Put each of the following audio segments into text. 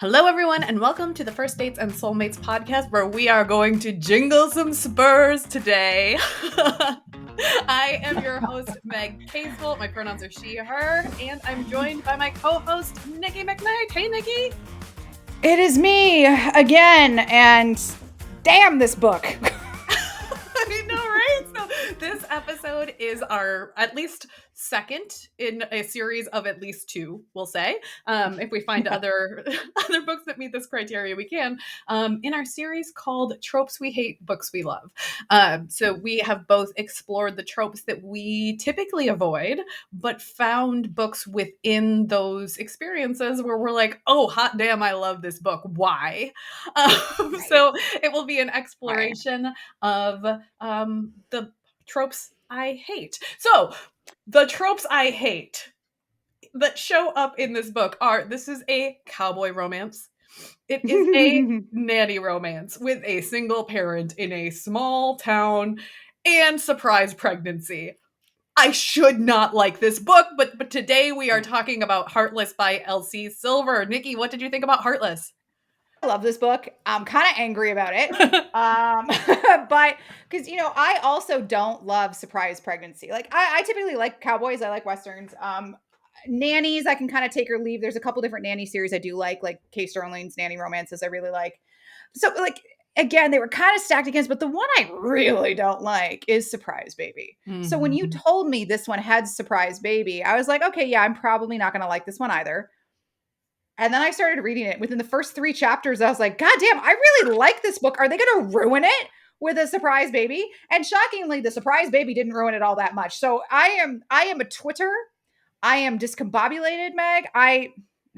Hello, everyone, and welcome to the First Dates and Soulmates podcast, where we are going to jingle some spurs today. I am your host, Meg Casel. My pronouns are she, her, and I'm joined by my co-host, Nikki McKnight. Hey, Nikki. It is me again, and damn this book. I know, right? So this episode is our at least second in a series of at least two, we'll say. If we find other books that meet this criteria, we can. In our series called Tropes We Hate, Books We Love. So we have both explored the tropes that we typically avoid, but found books within those experiences where we're like, oh, hot damn, I love this book. Why? Right. So it will be an exploration of the tropes I hate. So the tropes I hate that show up in this book are: this is a cowboy romance. It is a nanny romance with a single parent in a small town and surprise pregnancy. I should not like this book, but today we are talking about Heartless by Elsie Silver. Nikki, what did you think about Heartless? I love this book. I'm kind of angry about it. But because, I also don't love surprise pregnancy. Like I typically like cowboys. I like Westerns. Nannies, I can kind of take or leave. There's a couple different nanny series I do like Kay Sterling's nanny romances I really like. So again, they were kind of stacked against, but the one I really don't like is Surprise Baby. Mm-hmm. So when you told me this one had Surprise Baby, I was like, okay, yeah, I'm probably not going to like this one either. And then I started reading it. Within the first 3 chapters, I was like, God damn, I really like this book. Are they going to ruin it with a surprise baby? And shockingly, the surprise baby didn't ruin it all that much. So I am a Twitter. I am discombobulated, Meg.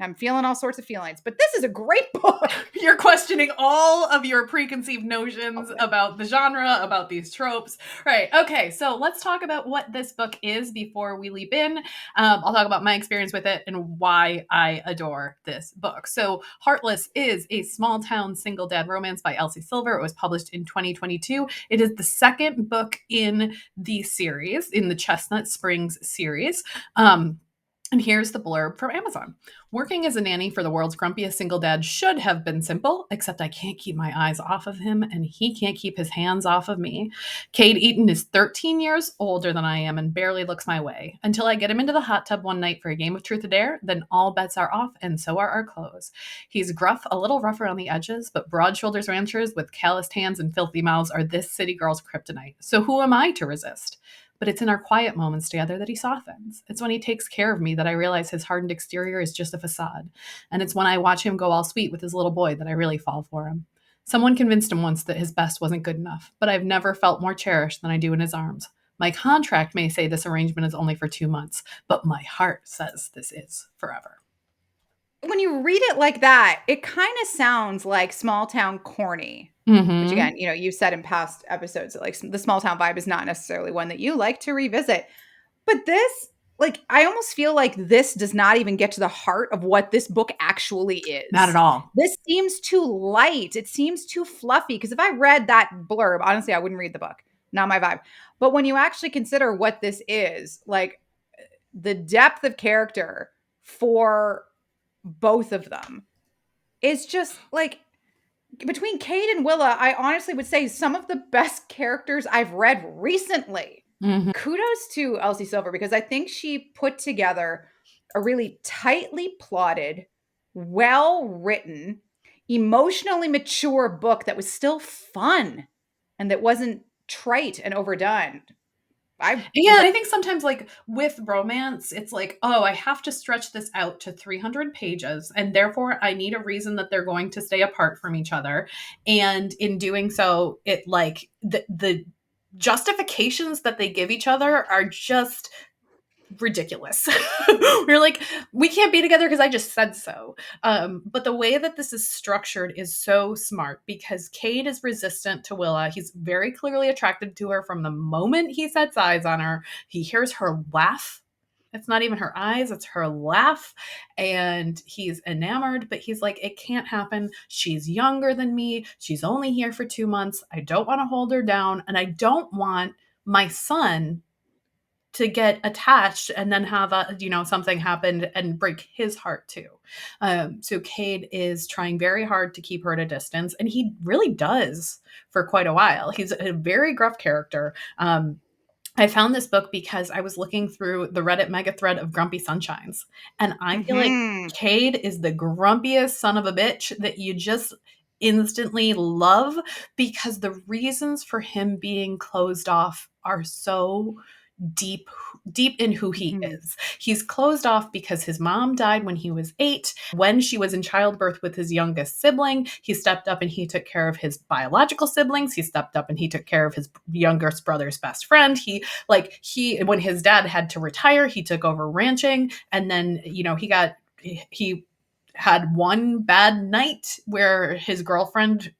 I'm feeling all sorts of feelings, but this is a great book. You're questioning all of your preconceived notions about the genre, about these tropes. Right. Okay. So let's talk about what this book is before we leap in. I'll talk about my experience with it and why I adore this book. So Heartless is a small town single dad romance by Elsie Silver. It was published in 2022. It is the second book in the series, in the Chestnut Springs series. And here's the blurb from Amazon. Working as a nanny for the world's grumpiest single dad should have been simple, except I can't keep my eyes off of him and he can't keep his hands off of me. Cade Eaton is 13 years older than I am and barely looks my way. Until I get him into the hot tub one night for a game of truth or dare, then all bets are off and so are our clothes. He's gruff, a little rough around the edges, but broad shoulders ranchers with calloused hands and filthy mouths are this city girl's kryptonite. So who am I to resist? But it's in our quiet moments together that he softens. It's when he takes care of me that I realize his hardened exterior is just a facade. And it's when I watch him go all sweet with his little boy that I really fall for him. Someone convinced him once that his best wasn't good enough, but I've never felt more cherished than I do in his arms. My contract may say this arrangement is only for 2 months, but my heart says this is forever. When you read it like that, it kind of sounds like small town corny. Mm-hmm. Which again, you've said in past episodes that like the small town vibe is not necessarily one that you like to revisit. But this, I almost feel like this does not even get to the heart of what this book actually is. Not at all. This seems too light. It seems too fluffy. Because if I read that blurb, honestly, I wouldn't read the book. Not my vibe. But when you actually consider what this is, like the depth of character for both of them is just like, between Cade and Willa, I honestly would say some of the best characters I've read recently. Mm-hmm. Kudos to Elsie Silver, because I think she put together a really tightly plotted, well-written, emotionally mature book that was still fun and that wasn't trite and overdone. I think sometimes with romance, it's like, oh, I have to stretch this out to 300 pages. And therefore I need a reason that they're going to stay apart from each other. And in doing so, it the justifications that they give each other are just ridiculous. We're like, we can't be together because I just said so. But the way that this is structured is so smart, because Cade is resistant to Willa. He's very clearly attracted to her from the moment he sets eyes on her. He hears her laugh. It's not even her eyes, it's her laugh. And he's enamored, but he's like, it can't happen. She's younger than me. She's only here for 2 months. I don't want to hold her down. And I don't want my son to get attached and then have something happen and break his heart too. So Cade is trying very hard to keep her at a distance, and he really does for quite a while. He's a very gruff character. I found this book because I was looking through the Reddit mega thread of Grumpy Sunshines, and I feel like Mhm. Cade is the grumpiest son of a bitch that you just instantly love, because the reasons for him being closed off are so deep in who he Mhm. is. He's closed off because his mom died when he was 8. When she was in childbirth with his youngest sibling, he stepped up and he took care of his biological siblings. He stepped up and he took care of his youngest brother's best friend. He when his dad had to retire, he took over ranching, and then, he had one bad night where his girlfriend,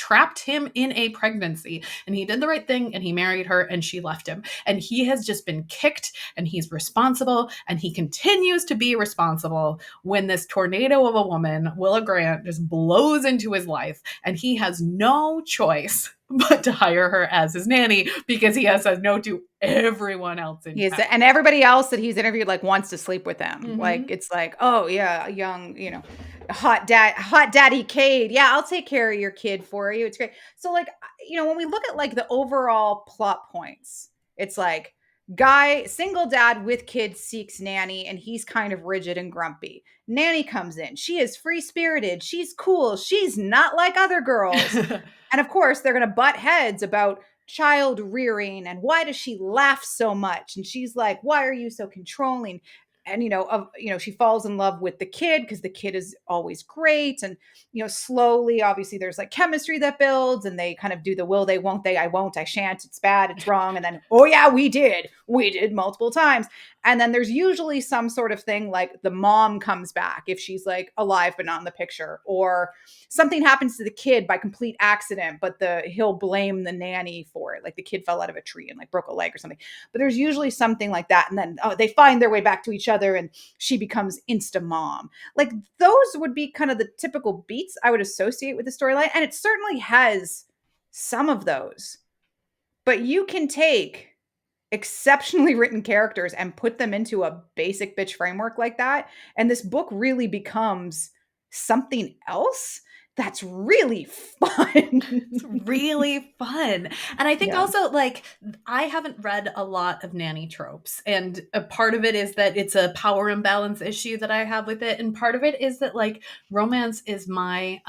trapped him in a pregnancy, and he did the right thing and he married her and she left him, and he has just been kicked, and he's responsible, and he continues to be responsible when this tornado of a woman, Willa Grant, just blows into his life, and he has no choice but to hire her as his nanny because he has said no to everyone else in town. And everybody else that he's interviewed like wants to sleep with him. Like Mhm. it's like, oh yeah, a young, hot daddy Cade. Yeah, I'll take care of your kid for you. It's great. So like, when we look at like the overall plot points, it's like guy, single dad with kids seeks nanny, and he's kind of rigid and grumpy. Nanny comes in. She is free spirited. She's cool. She's not like other girls. And of course, they're going to butt heads about child rearing and why does she laugh so much? And she's like, why are you so controlling? And she falls in love with the kid because the kid is always great. And slowly, obviously, there's like chemistry that builds, and they kind of do the will they, won't they, I won't, I shan't, it's bad, it's wrong. And then, oh yeah, we did multiple times. And then there's usually some sort of thing like the mom comes back if she's like alive but not in the picture, or something happens to the kid by complete accident, but he'll blame the nanny for it. Like the kid fell out of a tree and like broke a leg or something. But there's usually something like that. And then they find their way back to each other and she becomes insta mom. Like those would be kind of the typical beats I would associate with the storyline. And it certainly has some of those. But you can take exceptionally written characters and put them into a basic bitch framework like that, and this book really becomes something else that's really fun. It's really fun. And I think Yeah. also, like, I haven't read a lot of nanny tropes. And a part of it is that it's a power imbalance issue that I have with it. And part of it is that, like, romance is my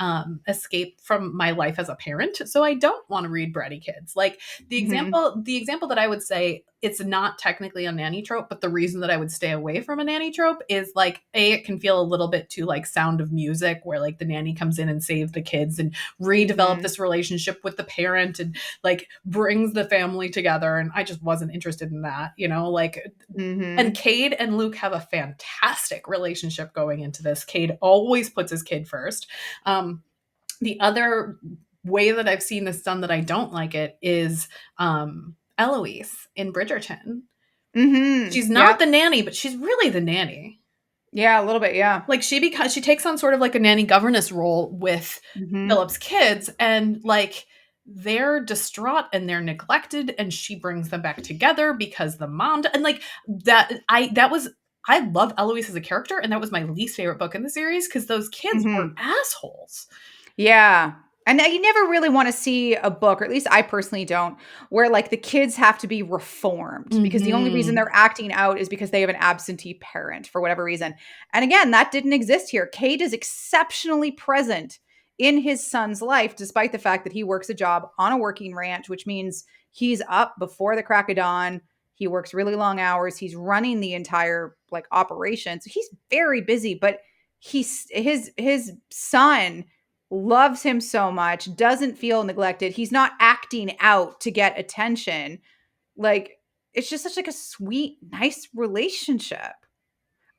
escape from my life as a parent. So I don't want to read bratty kids. Like, Mhm. the example that I would say, it's not technically a nanny trope, but the reason that I would stay away from a nanny trope is like, it can feel a little bit too like Sound of Music, where like the nanny comes in and saves the kids and redevelop this relationship with the parent and like brings the family together. And I just wasn't interested in that, like, and Mhm. Cade and Luke have a fantastic relationship going into this. Cade always puts his kid first. The other way that I've seen this done that I don't like it is Eloise in Bridgerton. Mhm. She's not Yep. the nanny, but she's really the nanny. Yeah, a little bit, yeah. Like she takes on sort of like a nanny governess role with Mhm. Philip's kids, and like they're distraught and they're neglected, and she brings them back together because the mom and like I love Eloise as a character, and that was my least favorite book in the series because those kids were Mhm. assholes. Yeah. And you never really want to see a book, or at least I personally don't, where like the kids have to be reformed because the only reason Mhm. they're acting out is because they have an absentee parent for whatever reason. And again, that didn't exist here. Cade is exceptionally present in his son's life, despite the fact that he works a job on a working ranch, which means he's up before the crack of dawn. He works really long hours. He's running the entire like operation. So he's very busy, but his son loves him so much, doesn't feel neglected. He's not acting out to get attention. Like it's just such like a sweet, nice relationship.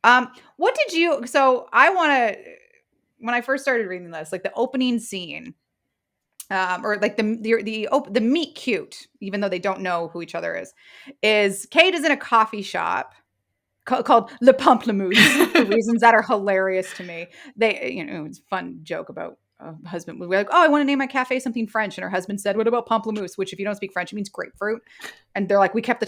What did you so I want to when I first started reading this, like the opening scene, or like the meet cute, even though they don't know who each other is Kate is in a coffee shop called Le Pamplemousse for reasons that are hilarious to me. It's a fun joke about husband was like, oh, I want to name my cafe something French. And her husband said, what about pamplemousse? Which if you don't speak French, it means grapefruit. And they're like, we kept the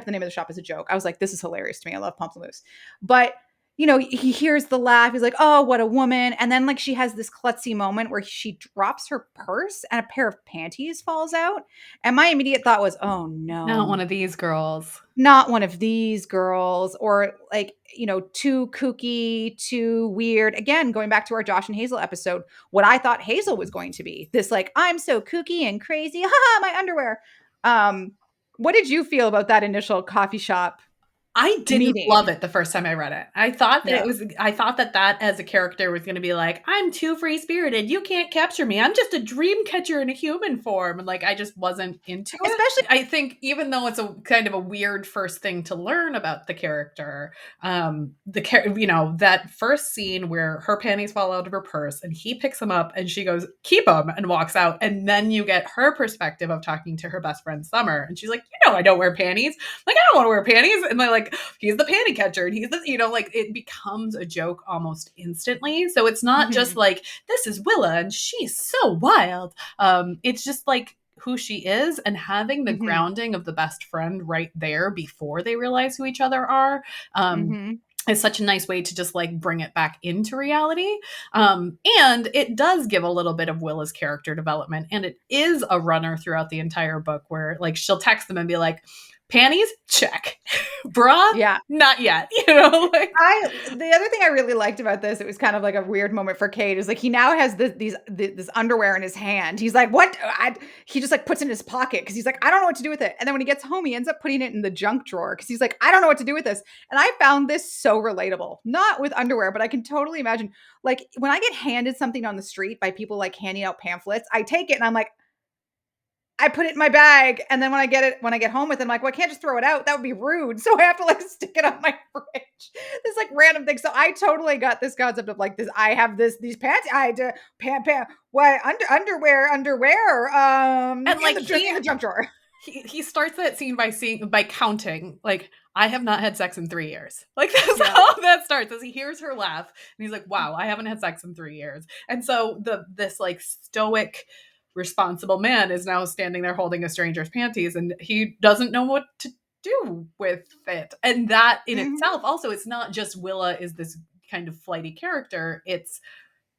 name of the shop as a joke. I was like, this is hilarious to me. I love pamplemousse. But he hears the laugh. He's like, oh, what a woman. And then like she has this klutzy moment where she drops her purse and a pair of panties falls out. And my immediate thought was, oh no. Not one of these girls. Not one of these girls, or like, too kooky, too weird. Again, going back to our Josh and Hazel episode, what I thought Hazel was going to be. This like, I'm so kooky and crazy. Ha, my underwear. What did you feel about that initial coffee shop? I didn't meeting? love it the first time I read it. I thought that I thought that as a character was going to be like, I'm too free spirited. You can't capture me. I'm just a dream catcher in a human form. And like, I just wasn't into it. Especially, I think even though it's a kind of a weird first thing to learn about the character, that first scene where her panties fall out of her purse and he picks them up and she goes, keep them, and walks out. And then you get her perspective of talking to her best friend Summer. And she's like, I don't wear panties. Like, I don't want to wear panties. And they're like, he's the panty catcher, and he's the, like it becomes a joke almost instantly. So it's not just like, this is Willa and she's so wild. It's just like who she is, and having the grounding of the best friend right there before they realize who each other are. Is such a nice way to just like bring it back into reality. And it does give a little bit of Willa's character development. And it is a runner throughout the entire book where like she'll text them and be like, panties, check. Bra, yeah, not yet. The other thing I really liked about this, it was kind of like a weird moment for Cade, is like he now has this underwear in his hand. He's like, what? He just like puts it in his pocket because he's like, I don't know what to do with it. And then when he gets home, he ends up putting it in the junk drawer because he's like, I don't know what to do with this. And I found this so relatable, not with underwear, but I can totally imagine like when I get handed something on the street by people like handing out pamphlets, I take it and I'm like, I put it in my bag, and then when I get home with it, I'm like, well, I can't just throw it out. That would be rude. So I have to like stick it on my fridge. This like random thing. So I totally got this concept of like this. I have these pants. I do what underwear. And like in the junk drawer. He starts that scene by counting like, I have not had sex in 3 years. Like that's how that starts, as he hears her laugh and he's like, wow, I haven't had sex in 3 years. And so this like stoic, responsible man is now standing there holding a stranger's panties, and he doesn't know what to do with it. And that in itself, also, it's not just Willa is this kind of flighty character. It's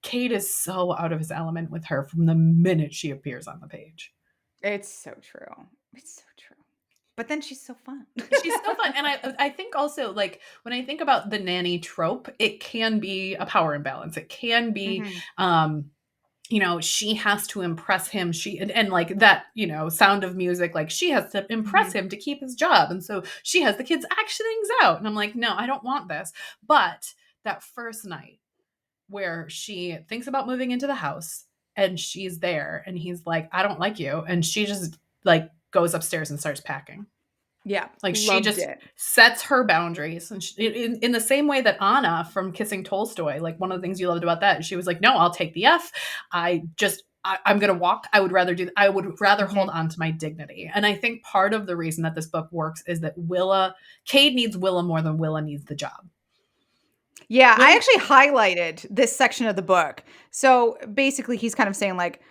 Cade is so out of his element with her from the minute she appears on the page. It's so true. It's so true. But then she's so fun. She's so fun. And I think also, like, when I think about the nanny trope, it can be a power imbalance. It can be she has to impress him. And like that, Sound of Music, like she has to impress him to keep his job. And so she has the kids action things out. And I'm like, no, I don't want this. But that first night where she thinks about moving into the house and she's there and he's like, I don't like you. And she just like goes upstairs and starts packing. Yeah. Like she just sets her boundaries. And in the same way that Anna from Kissing Tolstoy, like one of the things you loved about that, she was like, no, I'll take the F. I'm going to walk. I would rather hold on to my dignity. And I think part of the reason that this book works is that Cade needs Willa more than Willa needs the job. Yeah. I actually highlighted this section of the book. So basically he's kind of saying like,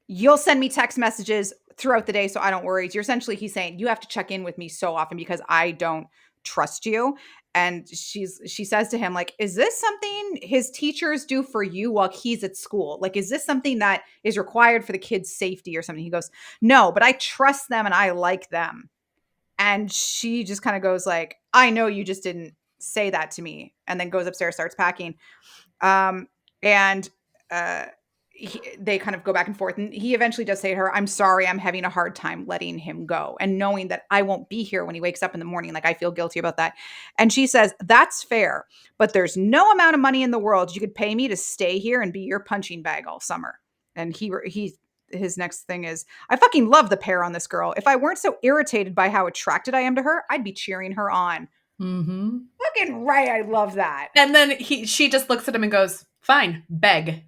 you'll send me text messages throughout the day, so I don't worry. He's saying you have to check in with me so often because I don't trust you. And she says to him, like, is this something his teachers do for you while he's at school? Like, is this something that is required for the kids' safety or something? He goes, no, but I trust them and I like them. And she just kind of goes like, I know you just didn't say that to me. And then goes upstairs, starts packing. They kind of go back and forth, and he eventually does say to her, I'm sorry, I'm having a hard time letting him go and knowing that I won't be here when he wakes up in the morning. Like, I feel guilty about that. And she says, that's fair, but there's no amount of money in the world you could pay me to stay here and be your punching bag all summer. And his next thing is, I fucking love the pair on this girl. If I weren't so irritated by how attracted I am to her, I'd be cheering her on. Fucking right. I love that. And then she just looks at him and goes, fine, beg.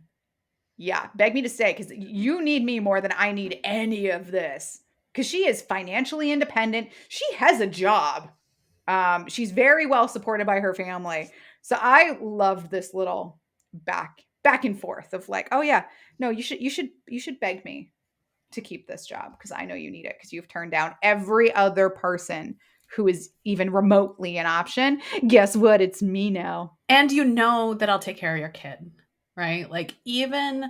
Yeah, beg me to stay because you need me more than I need any of this. Because she is financially independent. She has a job. She's very well supported by her family. So I loved this little back back and forth of like, oh yeah, no, you should beg me to keep this job because I know you need it because you've turned down every other person who is even remotely an option. Guess what? It's me now. And you know that I'll take care of your kid, right? Like even,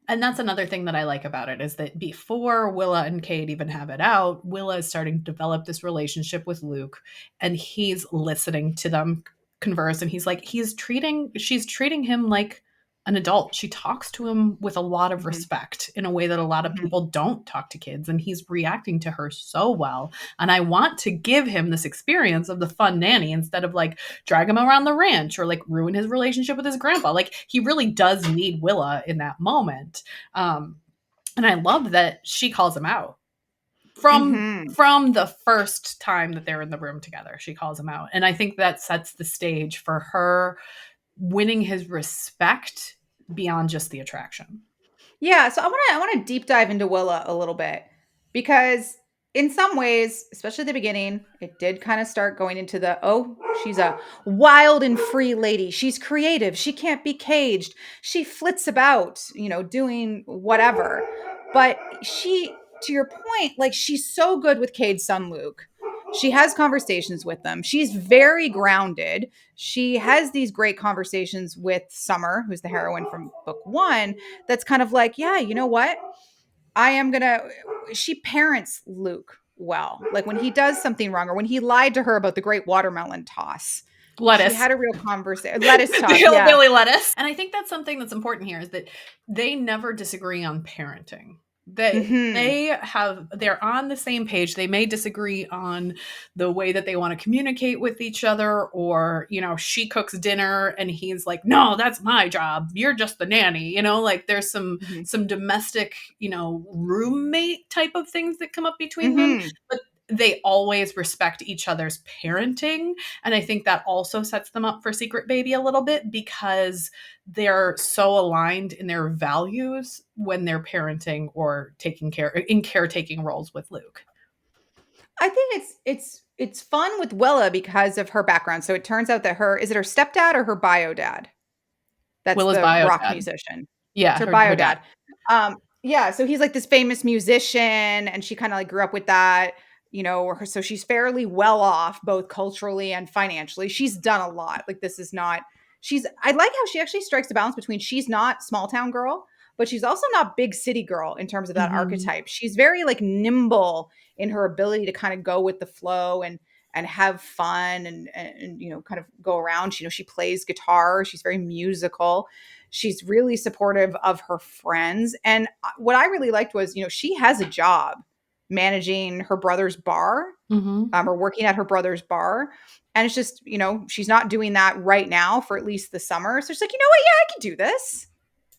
and that's another thing that I like about it is that before Willa and Cade even have it out, Willa is starting to develop this relationship with Luke, and he's listening to them converse, and he's like, she's treating him like an adult. She talks to him with a lot of respect in a way that a lot of people don't talk to kids, and he's reacting to her so well. And I want to give him this experience of the fun nanny instead of like drag him around the ranch or like ruin his relationship with his grandpa. Like he really does need Willa in that moment. And I love that she calls him out from the first time that they're in the room together. She calls him out. And I think that sets the stage for her winning his respect beyond just the attraction. Yeah, so I want to deep dive into Willa a little bit because in some ways, especially at the beginning, it did kind of start going into the, oh, she's a wild and free lady. She's creative. She can't be caged. She flits about, doing whatever. But she, to your point, like she's so good with Cade's son Luke. She has conversations with them. She's very grounded. She has these great conversations with Summer, who's the heroine from book 1, that's kind of like, yeah, you know what? She parents Luke well. Like when he does something wrong or when he lied to her about the great watermelon toss. Lettuce. She had a real conversation. Lettuce toss. The hillbilly lettuce. And I think that's something that's important here is that they never disagree on parenting. They're on the same page. They may disagree on the way that they want to communicate with each other, or she cooks dinner and he's like, no, that's my job, you're just the nanny, like there's some domestic roommate type of things that come up between them, but they always respect each other's parenting. And I think that also sets them up for Secret Baby a little bit because they're so aligned in their values when they're parenting or taking care in caretaking roles with Luke. I think it's fun with Willa because of her background. So it turns out that is it her stepdad or her bio dad? That's Willa's the bio rock dad. musician. Yeah, it's her bio dad. Yeah, so he's like this famous musician and she kind of like grew up with that, so she's fairly well off both culturally and financially. She's done a lot. Like this is not I like how she actually strikes a balance between she's not small town girl, but she's also not big city girl in terms of that archetype. She's very like nimble in her ability to kind of go with the flow and have fun and kind of go around. She plays guitar. She's very musical. She's really supportive of her friends. And what I really liked was, she has a job managing her brother's bar or working at her brother's bar. And it's just, she's not doing that right now for at least the summer. So she's like, you know what? Yeah, I can do this.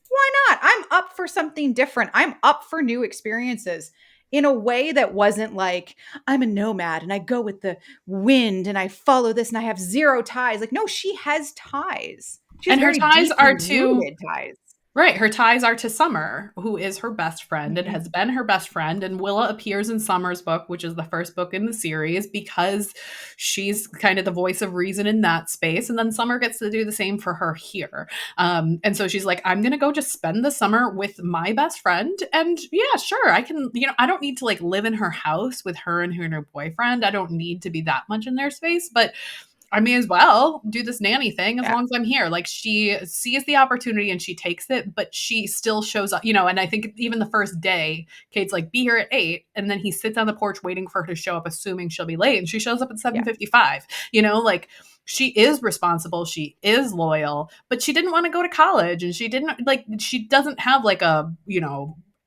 Why not? I'm up for something different. I'm up for new experiences in a way that wasn't like, I'm a nomad and I go with the wind and I follow this and I have zero ties. Like, no, she has ties. She has and her ties are to ties. Right. Her ties are to Summer, who is her best friend and has been her best friend. And Willa appears in Summer's book, which is the first book in the series, because she's kind of the voice of reason in that space. And then Summer gets to do the same for her here. And so she's like, I'm going to go just spend the summer with my best friend. And yeah, sure, I can, I don't need to like live in her house with her and her boyfriend. I don't need to be that much in their space, but I may as well do this nanny thing as long as I'm here. Like she sees the opportunity and she takes it, but she still shows up, and I think even the first day, Cade's like, be here at 8. And then he sits on the porch waiting for her to show up, assuming she'll be late. And she shows up at 7:55, like she is responsible. She is loyal, but she didn't want to go to college and she doesn't have like a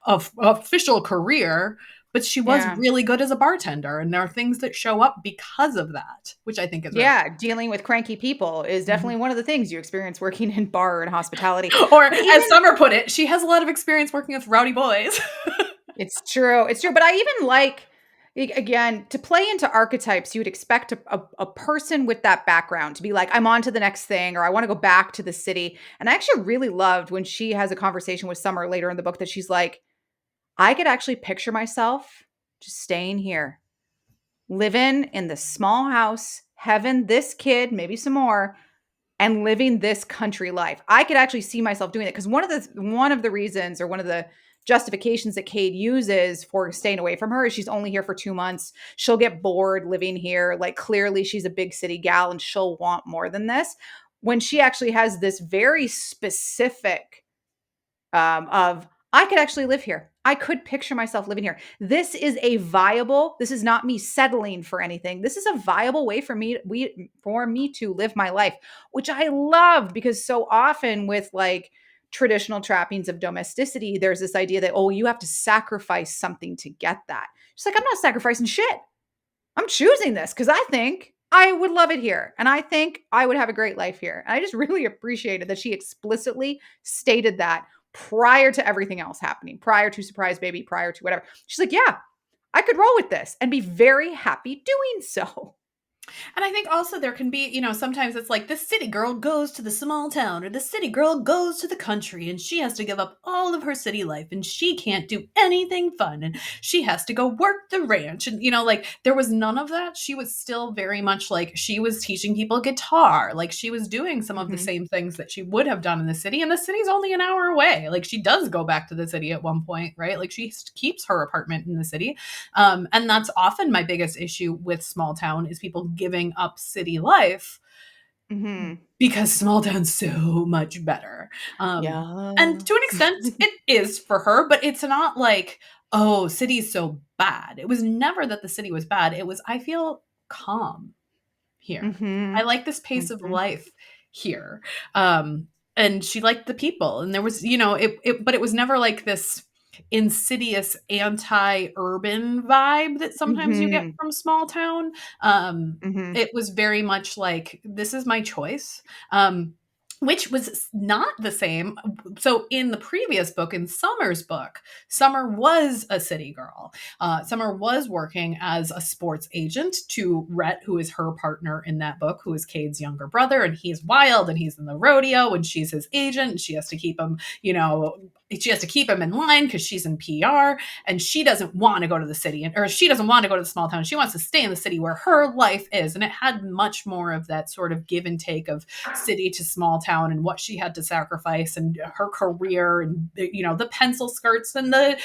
official career. But she was really good as a bartender, and there are things that show up because of that, which I think is dealing with cranky people is definitely one of the things you experience working in bar and hospitality. Or as Summer put it, she has a lot of experience working with rowdy boys. It's true. But I even like, again, to play into archetypes, you would expect a person with that background to be like, I'm on to the next thing, or I want to go back to the city. And I actually really loved when she has a conversation with Summer later in the book that she's like, I could actually picture myself just staying here, living in this small house, having this kid, maybe some more, and living this country life. I could actually see myself doing it, because one of the reasons, or one of the justifications that Cade uses for staying away from her is she's only here for 2 months. She'll get bored living here. Like, clearly she's a big city gal and she'll want more than this. When she actually has this very specific of, I could actually live here. I could picture myself living here. This is not me settling for anything. This is a viable way for me to live my life, which I love, because so often with like traditional trappings of domesticity, there's this idea that, oh, you have to sacrifice something to get that. She's like, I'm not sacrificing shit. I'm choosing this because I think I would love it here. And I think I would have a great life here. And I just really appreciated that she explicitly stated that prior to everything else happening, prior to Surprise Baby, prior to whatever. She's like, yeah, I could roll with this and be very happy doing so. And I think also there can be, sometimes it's like the city girl goes to the small town, or the city girl goes to the country, and she has to give up all of her city life, and she can't do anything fun, and she has to go work the ranch. And, like, there was none of that. She was still very much like, she was teaching people guitar. Like, she was doing some of the same things that she would have done in the city, and the city's only an hour away. Like, she does go back to the city at one point, right? Like, she keeps her apartment in the city. And that's often my biggest issue with small town, is people giving up city life because small town's so much better. Yeah. And to an extent, it is for her, but it's not like, oh, city's so bad. It was never that the city was bad. It was, I feel calm here. I like this pace of life here. And she liked the people. And there was, but it was never like this insidious anti-urban vibe that sometimes you get from small town. It was very much like, this is my choice. Which was not the same. So in the previous book, in Summer's book, Summer was a city girl. Summer was working as a sports agent to Rhett, who is her partner in that book, who is Cade's younger brother, and he's wild and he's in the rodeo, and she's his agent, and she has to keep him, she has to keep him in line because she's in PR, and she doesn't want to go to the city, or she doesn't want to go to the small town. She wants to stay in the city where her life is. And it had much more of that sort of give and take of city to small town, and what she had to sacrifice, and her career, and the pencil skirts, and the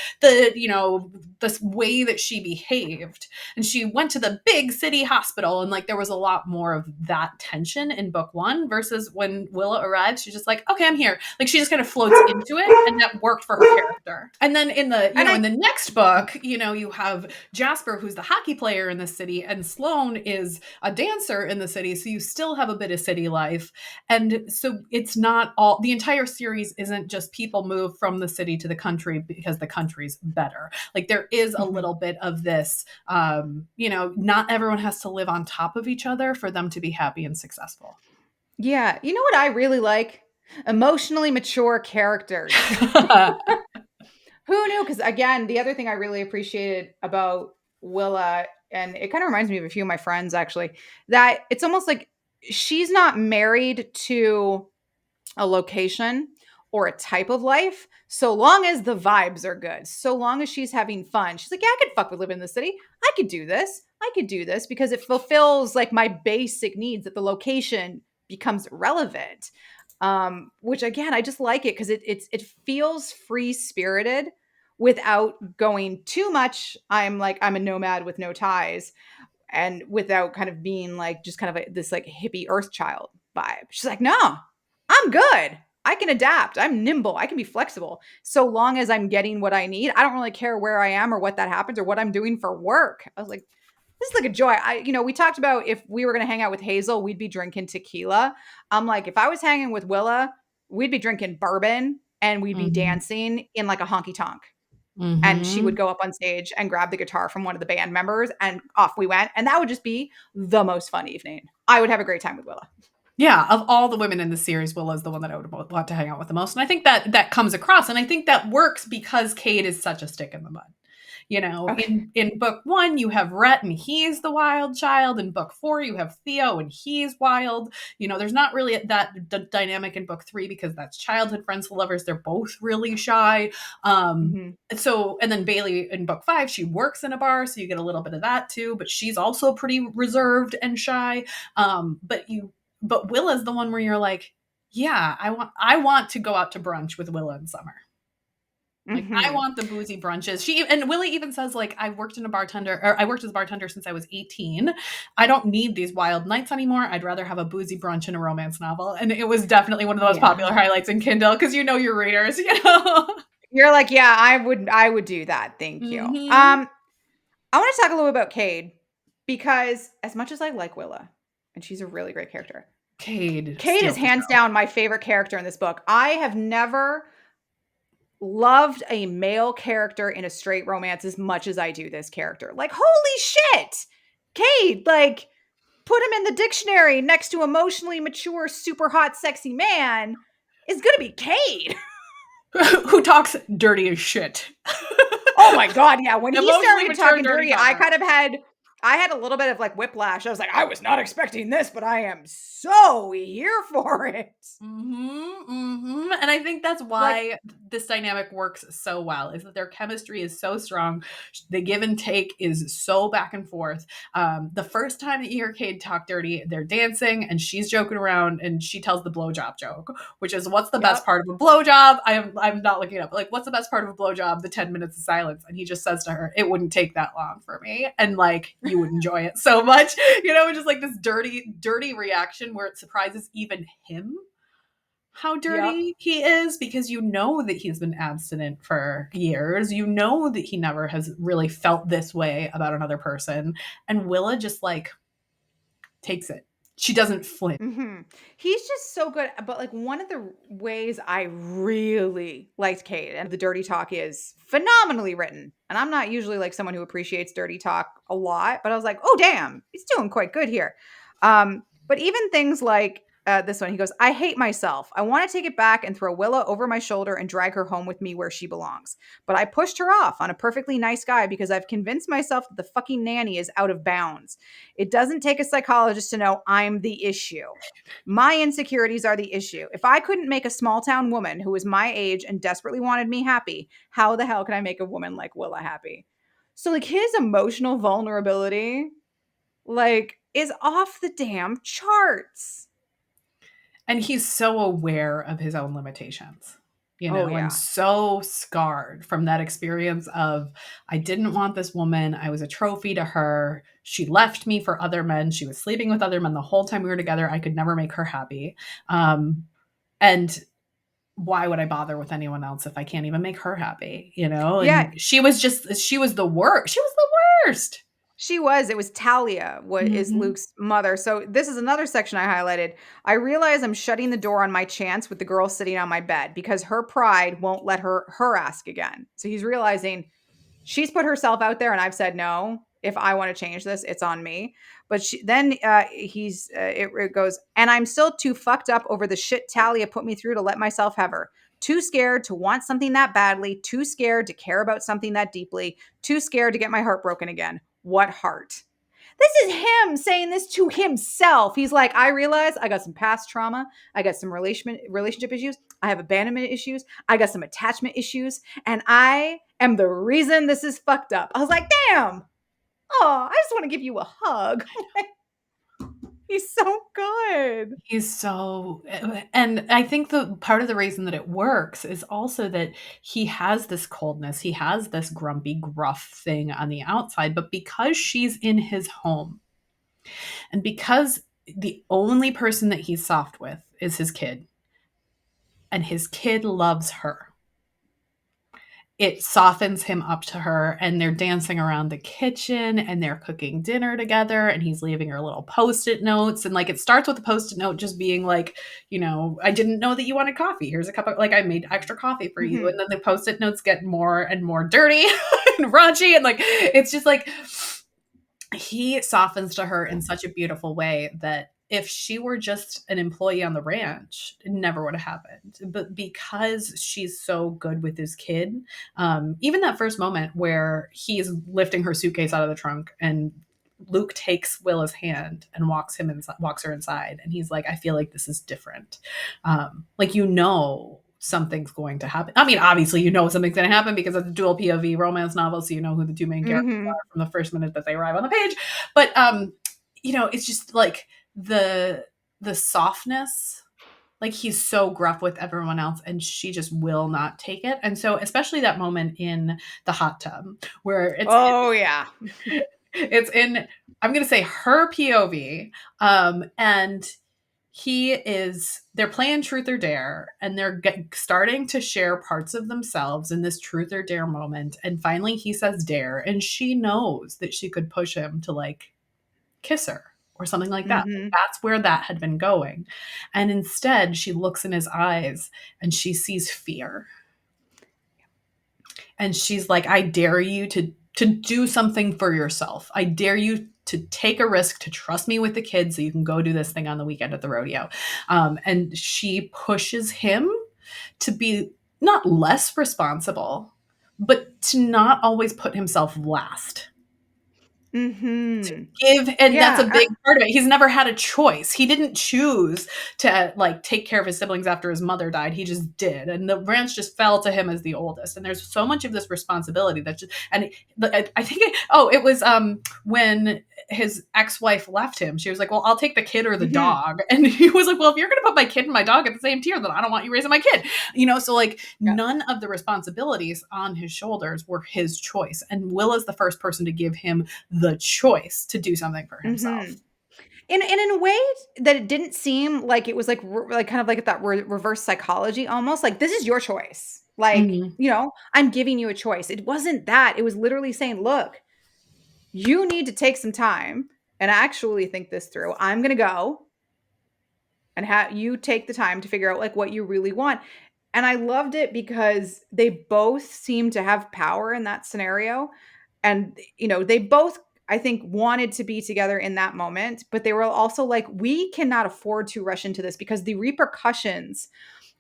this way that she behaved. And she went to the big city hospital, and like there was a lot more of that tension in book one, versus when Willa arrived, she's just like, okay, I'm here. Like, she just kind of floats into it, and that worked for her character. And then in the in the next book, you have Jasper, who's the hockey player in the city, and Sloane is a dancer in the city, so you still have a bit of city life. And so it's not all, the entire series isn't just people move from the city to the country because the country's better. Like, there is a little bit of this, not everyone has to live on top of each other for them to be happy and successful. Yeah. You know what I really like? Emotionally mature characters. Who knew? Because again, the other thing I really appreciated about Willa, and it kind of reminds me of a few of my friends actually, that it's almost like she's not married to a location or a type of life, so long as the vibes are good, so long as she's having fun. She's like, yeah, I could fuck with living in the city. I could do this. I could do this because it fulfills like my basic needs, that the location becomes relevant. Which again, I just like it because it feels free spirited without going too much. I'm a nomad with no ties, and without kind of being like just kind of this like hippie earth child vibe. She's like, no, I'm good. I can adapt. I'm nimble. I can be flexible. So long as I'm getting what I need, I don't really care where I am or what that happens or what I'm doing for work. I was like, this is like a joy. We talked about if we were going to hang out with Hazel, we'd be drinking tequila. I'm like, if I was hanging with Willa, we'd be drinking bourbon and we'd be dancing in like a honky tonk. And she would go up on stage and grab the guitar from one of the band members, and off we went. And that would just be the most fun evening. I would have a great time with Willa. Yeah, of all the women in the series, Willa is the one that I would want to hang out with the most. And I think that comes across. And I think that works because Cade is such a stick in the mud. Okay. In book one, you have Rhett and he's the wild child. In book four, you have Theo and he's wild. There's not really that dynamic in book three because that's childhood friends and lovers. They're both really shy. So, and then Bailey in book five, she works in a bar. So you get a little bit of that too, but she's also pretty reserved and shy. But But Willa's the one where you're like, yeah, I want to go out to brunch with Willa in summer. Like, I Mhm. want the boozy brunches. And Willie even says, like, I worked as a bartender since I was 18. I don't need these wild nights anymore. I'd rather have a boozy brunch and a romance novel. And it was definitely one of the most popular Yeah. highlights in Kindle because you know your readers, you know. You're like, "Yeah, I would do that, thank you." Mm-hmm. I wanna talk a little bit about Cade, because as much as I like Willa, and she's a really great character, Cade Cade is steals the hands show. down my favorite character in this book. I have never loved a male character in a straight romance as much as I do this character. Like, holy shit! Cade, like, put him in the dictionary next to emotionally mature, super hot, sexy man is gonna be Cade. Who talks dirty as shit. Oh my god, yeah. When he Emotionally started mature, talking dirty dirty, I talker. kind of had a little bit of like whiplash. I was like, I was not expecting this, but I am so here for it. And I think that's Like, why this dynamic works so well, is that their chemistry is so strong. The give and take is so back and forth. The first time that you hear Cade talk dirty, they're dancing and she's joking around and she tells the blowjob joke, which is, what's the best yep. part of a blowjob? I'm not looking it up. Like, what's the best part of a blowjob? The 10 minutes of silence. And he just says to her, it wouldn't take that long for me. And like, you would enjoy it so much. Just like this dirty reaction where it surprises even him how Yep. dirty he is, because you know that he's been abstinent for years. You know that he never has really felt this way about another person. And Willa just like takes it. She doesn't flinch. Mhm. He's just so good, but, like, one of the ways I really liked Cade and the dirty talk is phenomenally written, and I'm not usually, like, someone who appreciates dirty talk a lot, but I was like, "Oh, damn, he's doing quite good here." But even things like, this one, he goes, "I hate myself. I wanna take it back and throw Willa over my shoulder and drag her home with me where she belongs. But I pushed her off on a perfectly nice guy because I've convinced myself that the fucking nanny is out of bounds. It doesn't take a psychologist to know I'm the issue. My insecurities are the issue. If I couldn't make a small town woman who was my age and desperately wanted me happy, how the hell can I make a woman like Willa happy?" So, like, his emotional vulnerability, like, is off the damn charts. And he's so aware of his own limitations, Oh, and yeah. so scarred from that experience of, I didn't want this woman. I was a trophy to her. She left me for other men. She was sleeping with other men the whole time we were together. I could never make her happy. And why would I bother with anyone else if I can't even make her happy? Yeah, And she was the worst. She was the worst. she was. It was Talia, what is Mm-hmm. Luke's mother. So this is another section I highlighted. I realize I'm shutting the door on my chance with the girl sitting on my bed because her pride won't let her ask again. So he's realizing she's put herself out there and I've said no. If I want to change this, it's on me. But then it goes, and I'm still too fucked up over the shit Talia put me through to let myself have her. Too scared to want something that badly, too scared to care about something that deeply, too scared to get my heart broken again. What heart? This is him saying this to himself. He's like, I realize I got some past trauma. I got some relationship issues. I have abandonment issues. I got some attachment issues. And I am the reason this is fucked up. I was like, damn. Oh, I just want to give you a hug. He's so good. He's so, and I think the part of the reason that it works is also that he has this coldness, he has this grumpy, gruff thing on the outside, but because she's in his home and because the only person that he's soft with is his kid, and his kid loves her, it softens him up to her, and they're dancing around the kitchen and they're cooking dinner together and he's leaving her little post-it notes, and like it starts with a post-it note just being like, I didn't know that you wanted coffee, here's a cup of, like, I made extra coffee for you. Mhm. And then the post-it notes get more and more dirty and raunchy, and like it's just like he softens to her in such a beautiful way that if she were just an employee on the ranch, it never would have happened. But because she's so good with his kid, even that first moment where he's lifting her suitcase out of the trunk and Luke takes Willa's hand and walks her inside, and he's like, I feel like this is different. Like, something's going to happen. I mean, obviously, something's going to happen because it's a dual POV romance novel, so you know who the two main characters Mhm. are from the first minute that they arrive on the page. But it's just like the the softness. Like, he's so gruff with everyone else, and she just will not take it. And so, especially that moment in the hot tub where Oh yeah. it's in, I'm going to say, her POV, and they're playing truth or dare, and they're starting to share parts of themselves in this truth or dare moment. And finally he says dare, and she knows that she could push him to like kiss her or something like that. Mm-hmm. That's where that had been going. And instead she looks in his eyes and she sees fear. And she's like, I dare you to do something for yourself. I dare you to take a risk, to trust me with the kids so you can go do this thing on the weekend at the rodeo. And she pushes him to be not less responsible, but to not always put himself last. Mm-hmm. And that's a Yeah. big part of it. He's never had a choice. He didn't choose to like take care of his siblings after his mother died. He just did, and the ranch just fell to him as the oldest. And there's so much of this responsibility that just, and I think it was when his ex-wife left him, she was like, well, I'll take the kid or the dog. And he was like, well, if you're gonna put my kid and my dog at the same tier, then I don't want you raising my kid. So like none of the responsibilities on his shoulders were his choice, and Willa's the first person to give him the choice to do something for himself. Mm-hmm. And in a way that it didn't seem like it was like kind of like that reverse psychology almost, like this is your choice. Like, I'm giving you a choice. It wasn't that. It was literally saying, look, you need to take some time and actually think this through. I'm going to go and have you take the time to figure out like what you really want. And I loved it because they both seemed to have power in that scenario. And, they both, I think, wanted to be together in that moment, but they were also like, we cannot afford to rush into this because the repercussions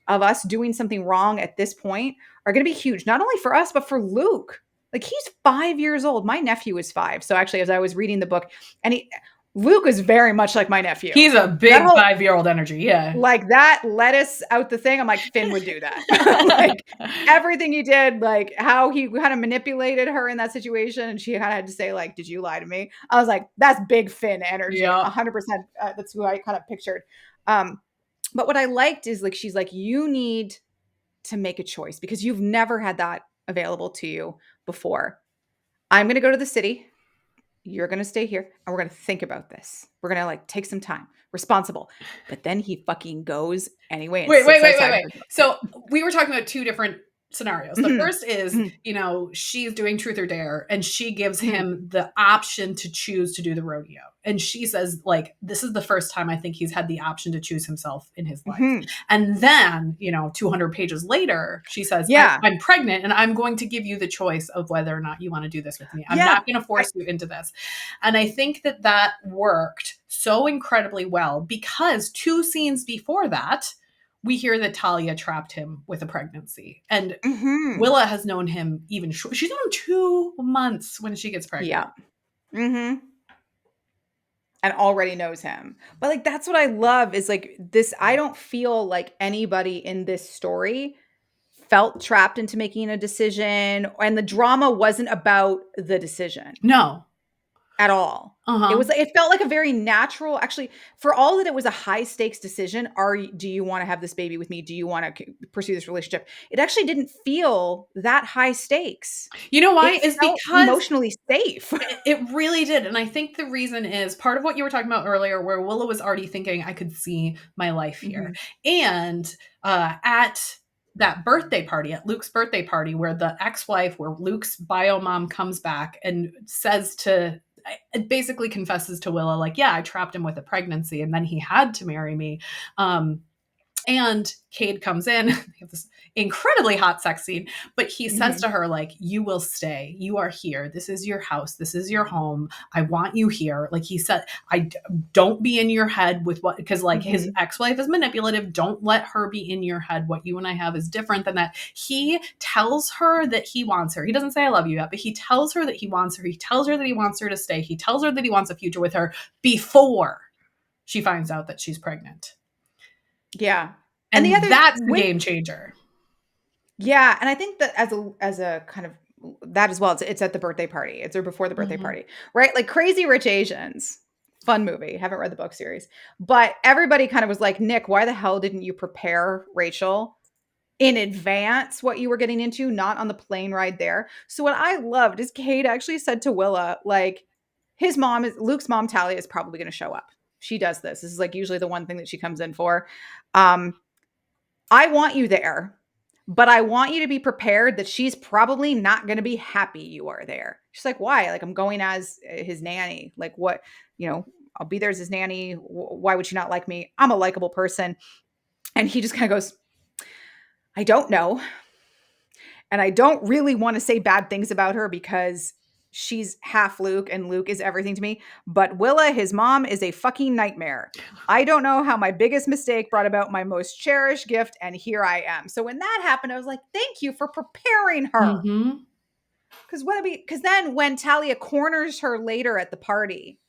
of us doing something wrong at this point are going to be huge, not only for us, but for Luke. Like, he's 5 years old. My nephew is 5. So actually, as I was reading the book, and Luke is very much like my nephew. He's a big 5-year-old energy. Yeah. Like that lettuce out the thing. I'm like, Finn would do that. Like everything he did, like how he kind of manipulated her in that situation. And she kind of had to say like, did you lie to me? I was like, that's big Finn energy. 100%. That's who I kind of pictured. But what I liked is like, she's like, you need to make a choice because you've never had that available to you before. I'm going to go to the city. You're going to stay here and we're going to think about this. We're going to like take some time, responsible. But then he fucking goes anyway. And wait. So we were talking about two different scenarios. The first is, she's doing truth or dare and she gives him the option to choose to do the rodeo. And she says like, this is the first time I think he's had the option to choose himself in his life. And then, 200 pages later, she says, I'm pregnant and I'm going to give you the choice of whether or not you want to do this with me. I'm not going to force you into this. And I think that worked so incredibly well because 2 scenes before that, we hear that Talia trapped him with a pregnancy. And Willa has known him even short. She's known him 2 months when she gets pregnant. Yeah. And already knows him. But like, that's what I love is like this. I don't feel like anybody in this story felt trapped into making a decision. And the drama wasn't about the decision. No. At all. It felt like a very natural, actually, for all that it was a high stakes decision. Do you want to have this baby with me? Do you want to pursue this relationship? It actually didn't feel that high stakes. You know why? It's because emotionally safe. It really did. And I think the reason is part of what you were talking about earlier, where Willa was already thinking, I could see my life here. And at that birthday party, at Luke's birthday party, where the ex-wife, where Luke's bio mom comes back and it basically confesses to Willa, like, yeah, I trapped him with a pregnancy and then he had to marry me. And Cade comes in, they have this incredibly hot sex scene, but he says to her, like, you will stay. You are here. This is your house. This is your home. I want you here. Like he said, don't be in your head with what, because like his ex-wife is manipulative. Don't let her be in your head. What you and I have is different than that. He tells her that he wants her. He doesn't say I love you yet, but he tells her that he wants her. He tells her that he wants her to stay. He tells her that he wants a future with her before she finds out that she's pregnant. Yeah. And that's the game changer. Yeah. And I think that as a kind of that as well, it's at the birthday party. It's or before the birthday party, right? Like Crazy Rich Asians Fun movie. Haven't read the book series. But everybody kind of was like, Nick, why the hell didn't you prepare Rachel in advance what you were getting into, not on the plane ride there? So what I loved is Cade actually said to Willa, like, Luke's mom, Talia, is probably going to show up. She does this. This is like usually the one thing that she comes in for. I want you there, but I want you to be prepared that she's probably not going to be happy you are there. She's like, why? Like, I'm going as his nanny. Like, what? I'll be there as his nanny. Why would she not like me? I'm a likable person. And he just kind of goes, I don't know. And I don't really want to say bad things about her because she's half Luke and Luke is everything to me. But Willa, his mom, is a fucking nightmare. I don't know how my biggest mistake brought about my most cherished gift, and here I am. So when that happened, I was like, thank you for preparing her. Mm-hmm. Because then when Talia corners her later at the party,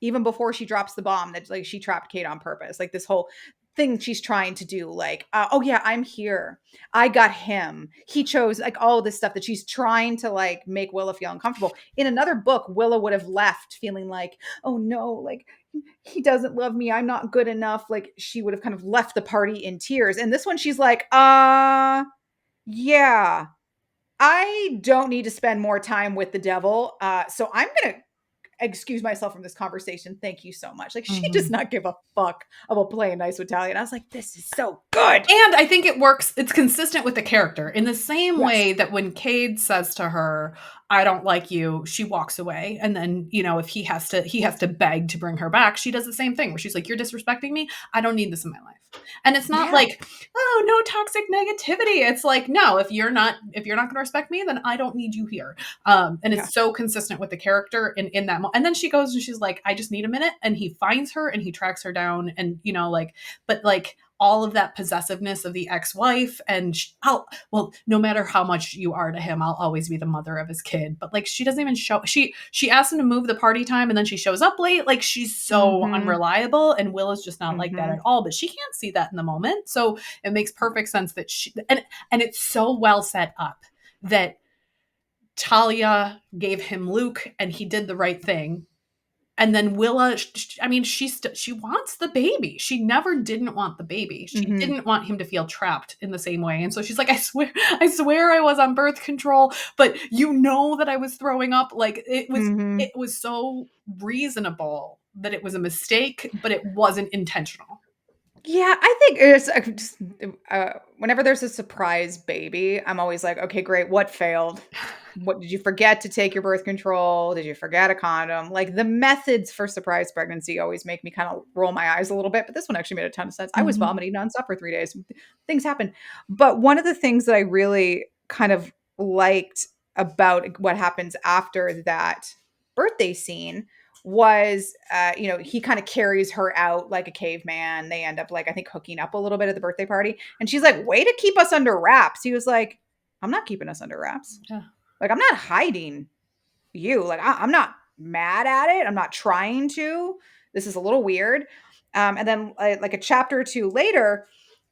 even before she drops the bomb, that like she trapped Cade on purpose, like this whole thing she's trying to do, like, oh yeah, I'm here. I got him. He chose, like, all this stuff that she's trying to like make Willa feel uncomfortable. In another book, Willa would have left feeling like, oh no, like he doesn't love me. I'm not good enough. Like she would have kind of left the party in tears. And this one, she's like, yeah, I don't need to spend more time with the devil. So I'm going to excuse myself from this conversation. Thank you so much. Like she does not give a fuck about playing nice with Talia. And I was like, this is so good. And I think it works. It's consistent with the character in the same way that when Cade says to her, I don't like you, she walks away. And then, if he has to beg to bring her back, she does the same thing where she's like, you're disrespecting me. I don't need this in my life. And it's not like, oh, no toxic negativity. It's like, no, if you're not going to respect me, then I don't need you here. And it's so consistent with the character in that moment. And then she goes and she's like, I just need a minute. And he finds her and he tracks her down and, but like, all of that possessiveness of the ex-wife and no matter how much you are to him, I'll always be the mother of his kid. But like, she doesn't even show, she asked him to move the party time and then she shows up late. Like she's so unreliable and Willa's just not like that at all, but she can't see that in the moment. So it makes perfect sense that and it's so well set up that Talia gave him Luke and he did the right thing. And then Willa, she wants the baby. She never didn't want the baby. She didn't want him to feel trapped in the same way. And so she's like, I swear I was on birth control, but that I was throwing up. Like it was so reasonable that it was a mistake, but it wasn't intentional. Yeah, I think it's just whenever there's a surprise baby, I'm always like, okay, great. What failed? What did you forget to take your birth control? Did you forget a condom? Like the methods for surprise pregnancy always make me kind of roll my eyes a little bit, but this one actually made a ton of sense. I was vomiting nonstop for 3 days. Things happen. But one of the things that I really kind of liked about what happens after that birthday scene was, he kind of carries her out like a caveman. They end up like, I think, hooking up a little bit at the birthday party. And she's like, way to keep us under wraps. He was like, I'm not keeping us under wraps. Yeah. Like, I'm not hiding you. Like, I'm not mad at it. I'm not trying to. This is a little weird. And then like a chapter or two later,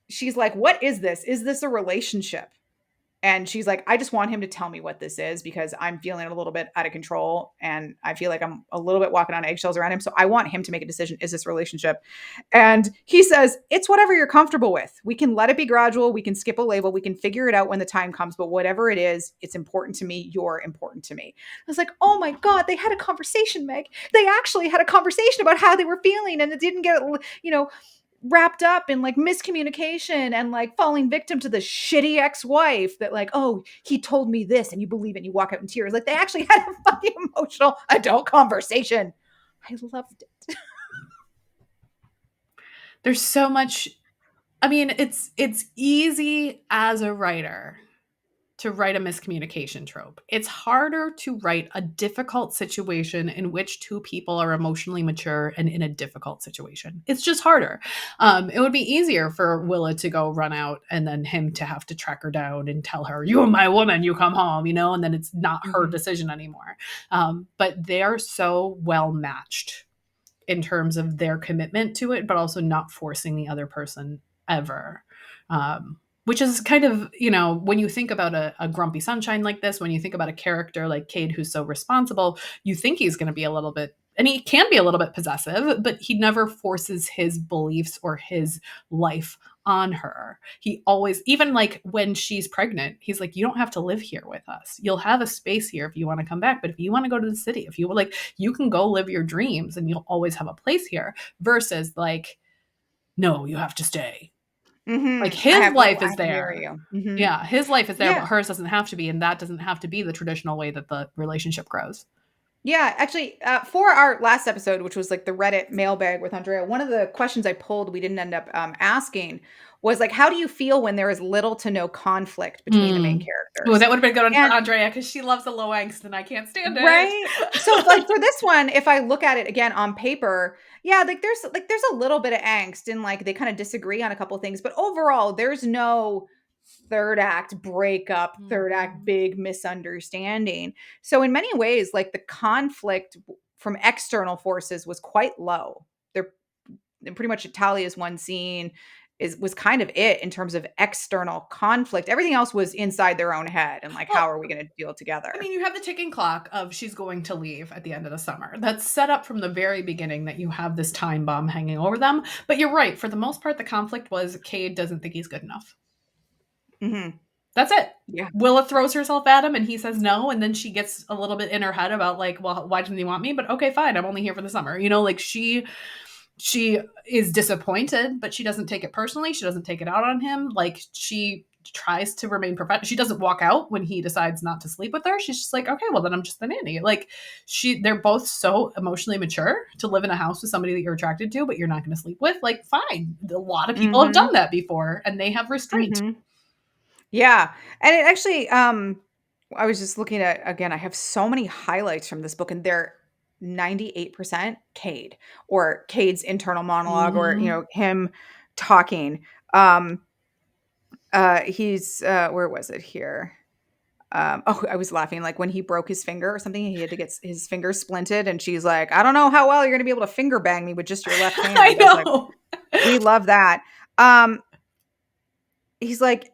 she's like, what is this? Is this a relationship? And she's like, I just want him to tell me what this is because I'm feeling a little bit out of control and I feel like I'm a little bit walking on eggshells around him. So I want him to make a decision. Is this a relationship? And he says, it's whatever you're comfortable with. We can let it be gradual. We can skip a label. We can figure it out when the time comes. But whatever it is, it's important to me. You're important to me. I was like, oh my God, they had a conversation, Meg. They actually had a conversation about how they were feeling and it didn't get, wrapped up in like miscommunication and like falling victim to the shitty ex-wife that like, oh, he told me this and you believe it and you walk out in tears. Like they actually had a fucking emotional adult conversation. I loved it. There's so much. I mean, it's easy as a writer to write a miscommunication trope. It's harder to write a difficult situation in which two people are emotionally mature and in a difficult situation. It's just harder. It would be easier for Willa to go run out and then him to have to track her down and tell her, you're my woman, you come home, and then it's not her decision anymore. But they are so well matched in terms of their commitment to it, but also not forcing the other person ever. Which is kind of, when you think about a grumpy sunshine like this, when you think about a character like Cade who's so responsible, you think he's going to be a little bit and he can be a little bit possessive, but he never forces his beliefs or his life on her. He always, even like when she's pregnant, he's like, you don't have to live here with us. You'll have a space here if you want to come back. But if you want to go to the city, if you like, you can go live your dreams and you'll always have a place here, versus like, no, you have to stay. Like his life is there. Yeah, his life is there, but hers doesn't have to be. And that doesn't have to be the traditional way that the relationship grows. Yeah, actually, for our last episode, which was like the Reddit mailbag with Andrea, one of the questions I pulled, we didn't end up asking, was like, how do you feel when there is little to no conflict between the main characters? Oh, that would have been good for Andrea, because she loves the low angst and I can't stand it. Right? So like for this one, if I look at it again on paper, yeah, like there's a little bit of angst and like they kind of disagree on a couple of things, but overall, there's no third act breakup, third act big misunderstanding. So in many ways, like the conflict from external forces was quite low. They're pretty much Talia's one scene was kind of it in terms of external conflict. Everything else was inside their own head and like, how are we going to deal together? I mean, you have the ticking clock of she's going to leave at the end of the summer. That's set up from the very beginning that you have this time bomb hanging over them. But you're right. For the most part, the conflict was Cade doesn't think he's good enough. Mm-hmm. That's it. Yeah. Willa throws herself at him and he says no. And then she gets a little bit in her head about like, well, why didn't he want me? But okay, fine. I'm only here for the summer. You know, like she is disappointed, but she doesn't take it personally. She doesn't take it out on him. Like she tries to remain professional. She doesn't walk out when he decides not to sleep with her. She's just like, okay, well then I'm just the nanny. Like they're both so emotionally mature to live in a house with somebody that you're attracted to, but you're not going to sleep with. Like, fine. A lot of people have done that before and they have restraint. Yeah. And it actually, I was just looking at, again, I have so many highlights from this book and they're 98% Cade or Cade's internal monologue or, you know, him talking. He's, where was it here? I was laughing. Like when he broke his finger or something, he had to get his finger splinted and she's like, I don't know how well you're going to be able to finger bang me with just your left hand. I know. Like, we love that. He's like,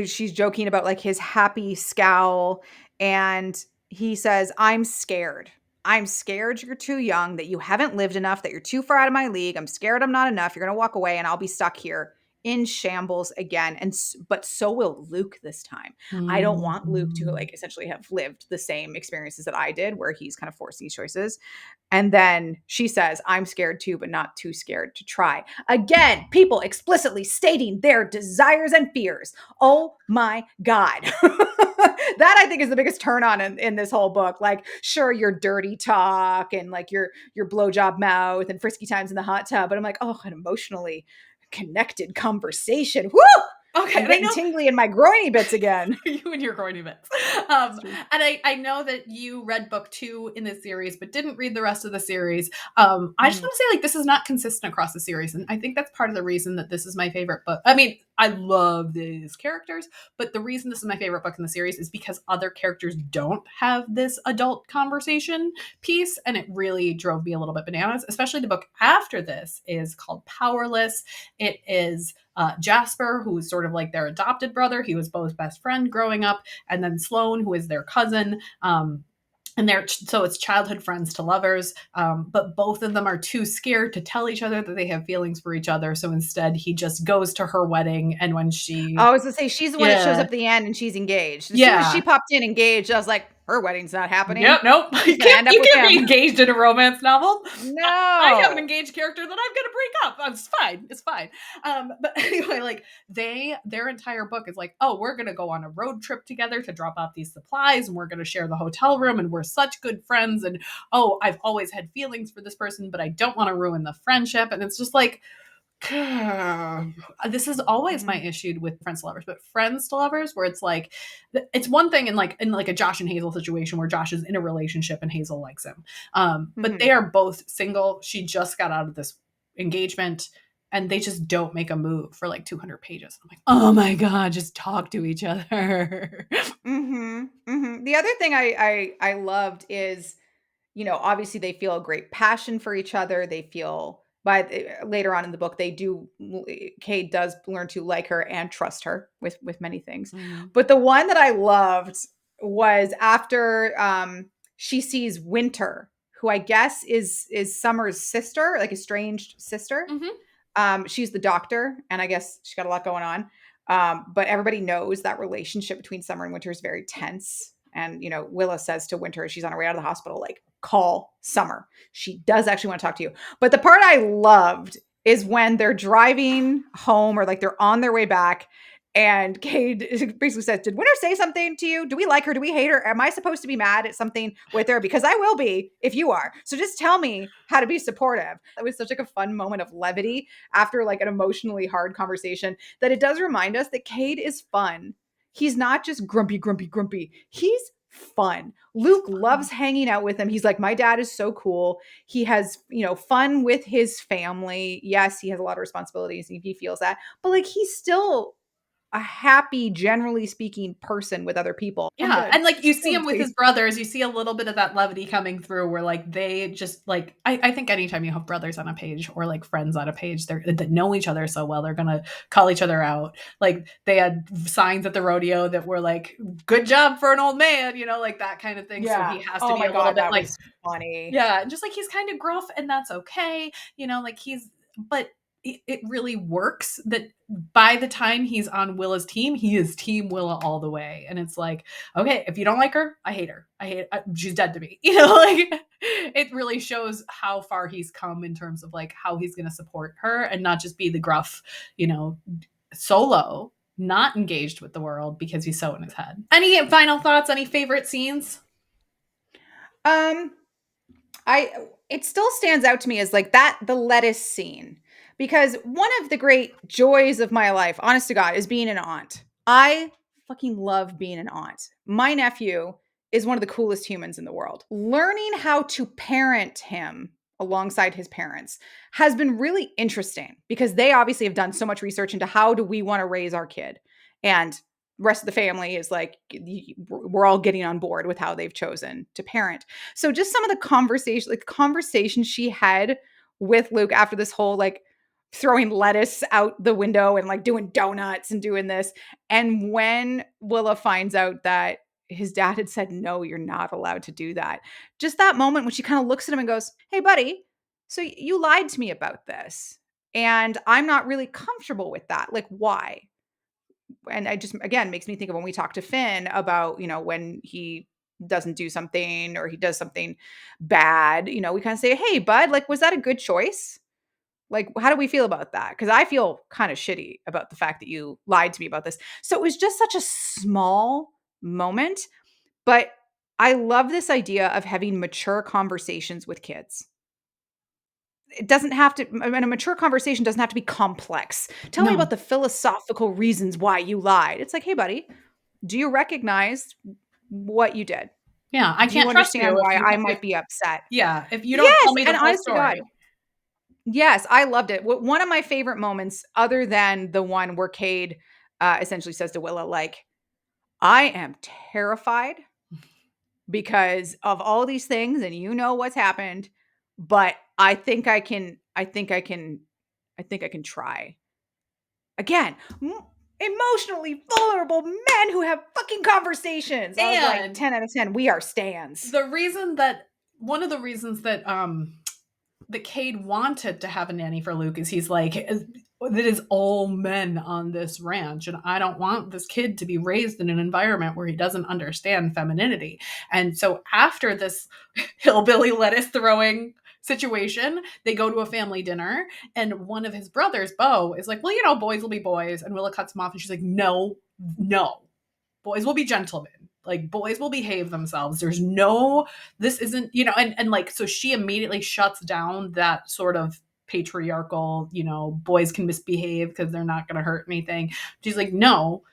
she's joking about like his happy scowl and he says, I'm scared you're too young, that you haven't lived enough, that you're too far out of my league. I'm scared I'm not enough. You're going to walk away and I'll be stuck here in shambles again. But so will Luke this time. I don't want Luke to like essentially have lived the same experiences that I did where he's kind of forced these choices. And then she says, I'm scared too, but not too scared to try. Again, people explicitly stating their desires and fears. Oh my God. That I think is the biggest turn on in this whole book. Like, sure, your dirty talk and like your blowjob mouth and frisky times in the hot tub. But I'm like, oh, an emotionally connected conversation. Woo! Okay, I'm getting tingly in my groiny bits again. You and your groiny bits. And I know that you read book 2 in this series, but didn't read the rest of the series. I just want to say, like, this is not consistent across the series. And I think that's part of the reason that this is my favorite book. I mean, I love these characters, but the reason this is my favorite book in the series is because other characters don't have this adult conversation piece. And it really drove me a little bit bananas, especially the book after this is called Powerless. It is Jasper, who is sort of like their adopted brother. He was Beau's best friend growing up. And then Sloane, who is their cousin. So it's childhood friends to lovers, but both of them are too scared to tell each other that they have feelings for each other. So instead, he just goes to her wedding, and when I was gonna say she's the one that shows up at the end, and she's engaged. As soon as she popped in engaged, I was like, her wedding's not happening. Yep, nope. You can't be engaged in a romance novel. No, I have an engaged character that I'm gonna break up. It's fine. But anyway, like their entire book is like, oh, we're gonna go on a road trip together to drop off these supplies, and we're gonna share the hotel room, and we're such good friends. And oh, I've always had feelings for this person, but I don't want to ruin the friendship. And it's just like, this is always my issue with friends to lovers, but friends to lovers, where it's like, it's one thing in like a Josh and Hazel situation where Josh is in a relationship and Hazel likes him. But they are both single. She just got out of this engagement and they just don't make a move for like 200 pages. I'm like, oh my God, just talk to each other. The other thing I loved is, you know, obviously they feel a great passion for each other. They feel, later on in the book, Cade does learn to like her and trust her with many things. But the one that I loved was after she sees Winter, who I guess is Summer's sister, like estranged sister. She's the doctor, and I guess she's got a lot going on. But everybody knows that relationship between Summer and Winter is very tense. And, you know, Willa says to Winter, as she's on her way out of the hospital, like, call Summer. She does actually want to talk to you. But the part I loved is when they're driving home, or like they're on their way back, and Cade basically says, did Winter say something to you? Do we like her? Do we hate her? Am I supposed to be mad at something with her? Because I will be if you are. So just tell me how to be supportive. It was such like a fun moment of levity after like an emotionally hard conversation, that it does remind us that Cade is fun. He's not just grumpy. He's fun. Luke loves hanging out with him. He's like, my dad is so cool. He has, you know, fun with his family. Yes, he has a lot of responsibilities, and he feels that, but like, he's still a happy, generally speaking, person with other people. Yeah. And like, you see him with his brothers, you see a little bit of that levity coming through, where like they just like, I think anytime you have brothers on a page, or like friends on a page that know each other so well, they're gonna call each other out. Like, they had signs at the rodeo that were like, good job for an old man, you know, like that kind of thing. Yeah. So he has to be a little bit like funny. Yeah, just like he's kind of gruff, and that's okay, you know, like but it really works that by the time he's on Willa's team, he is Team Willa all the way. And it's like, okay, if you don't like her, I hate her. She's dead to me. You know, like, it really shows how far he's come in terms of like how he's going to support her, and not just be the gruff, you know, solo, not engaged with the world because he's so in his head. Any final thoughts? Any favorite scenes? It still stands out to me as like the lettuce scene, because one of the great joys of my life, honest to God, is being an aunt. I fucking love being an aunt. My nephew is one of the coolest humans in the world. Learning how to parent him alongside his parents has been really interesting, because they obviously have done so much research into how do we want to raise our kid. And rest of the family is like, we're all getting on board with how they've chosen to parent. So just some of the conversation she had with Luke after this whole like throwing lettuce out the window and like doing donuts and doing this. And when Willa finds out that his dad had said, no, you're not allowed to do that. Just that moment when she kind of looks at him and goes, hey, buddy, so you lied to me about this, and I'm not really comfortable with that. Like, why? And I just, again, makes me think of when we talk to Finn about, you know, when he doesn't do something or he does something bad, you know, we kind of say, hey, bud, like, was that a good choice? Like, how do we feel about that? Because I feel kind of shitty about the fact that you lied to me about this. So it was just such a small moment, but I love this idea of having mature conversations with kids. It doesn't have to, I mean, a mature conversation doesn't have to be complex. Tell me about the philosophical reasons why you lied. It's like, hey, buddy, do you recognize what you did? Yeah, I can't trust you. Why I might be upset. Yeah, if you don't tell me the whole story. God, yes, I loved it. One of my favorite moments, other than the one where Cade essentially says to Willa, like, I am terrified because of all these things, and you know what's happened, but I think I can try. Again, emotionally vulnerable men who have fucking conversations. And I was like, 10 out of 10, we are stans. One of the reasons that that Cade wanted to have a nanny for Luke is he's like, it is all men on this ranch, and I don't want this kid to be raised in an environment where he doesn't understand femininity. And so after this hillbilly lettuce throwing situation, they go to a family dinner, and one of his brothers, Bo, is like, well, you know, boys will be boys. And Willa cuts him off, and she's like, no, boys will be gentlemen. Like, boys will behave themselves. This isn't, you know, and like, so she immediately shuts down that sort of patriarchal, you know, boys can misbehave because they're not going to hurt anything. She's like, no,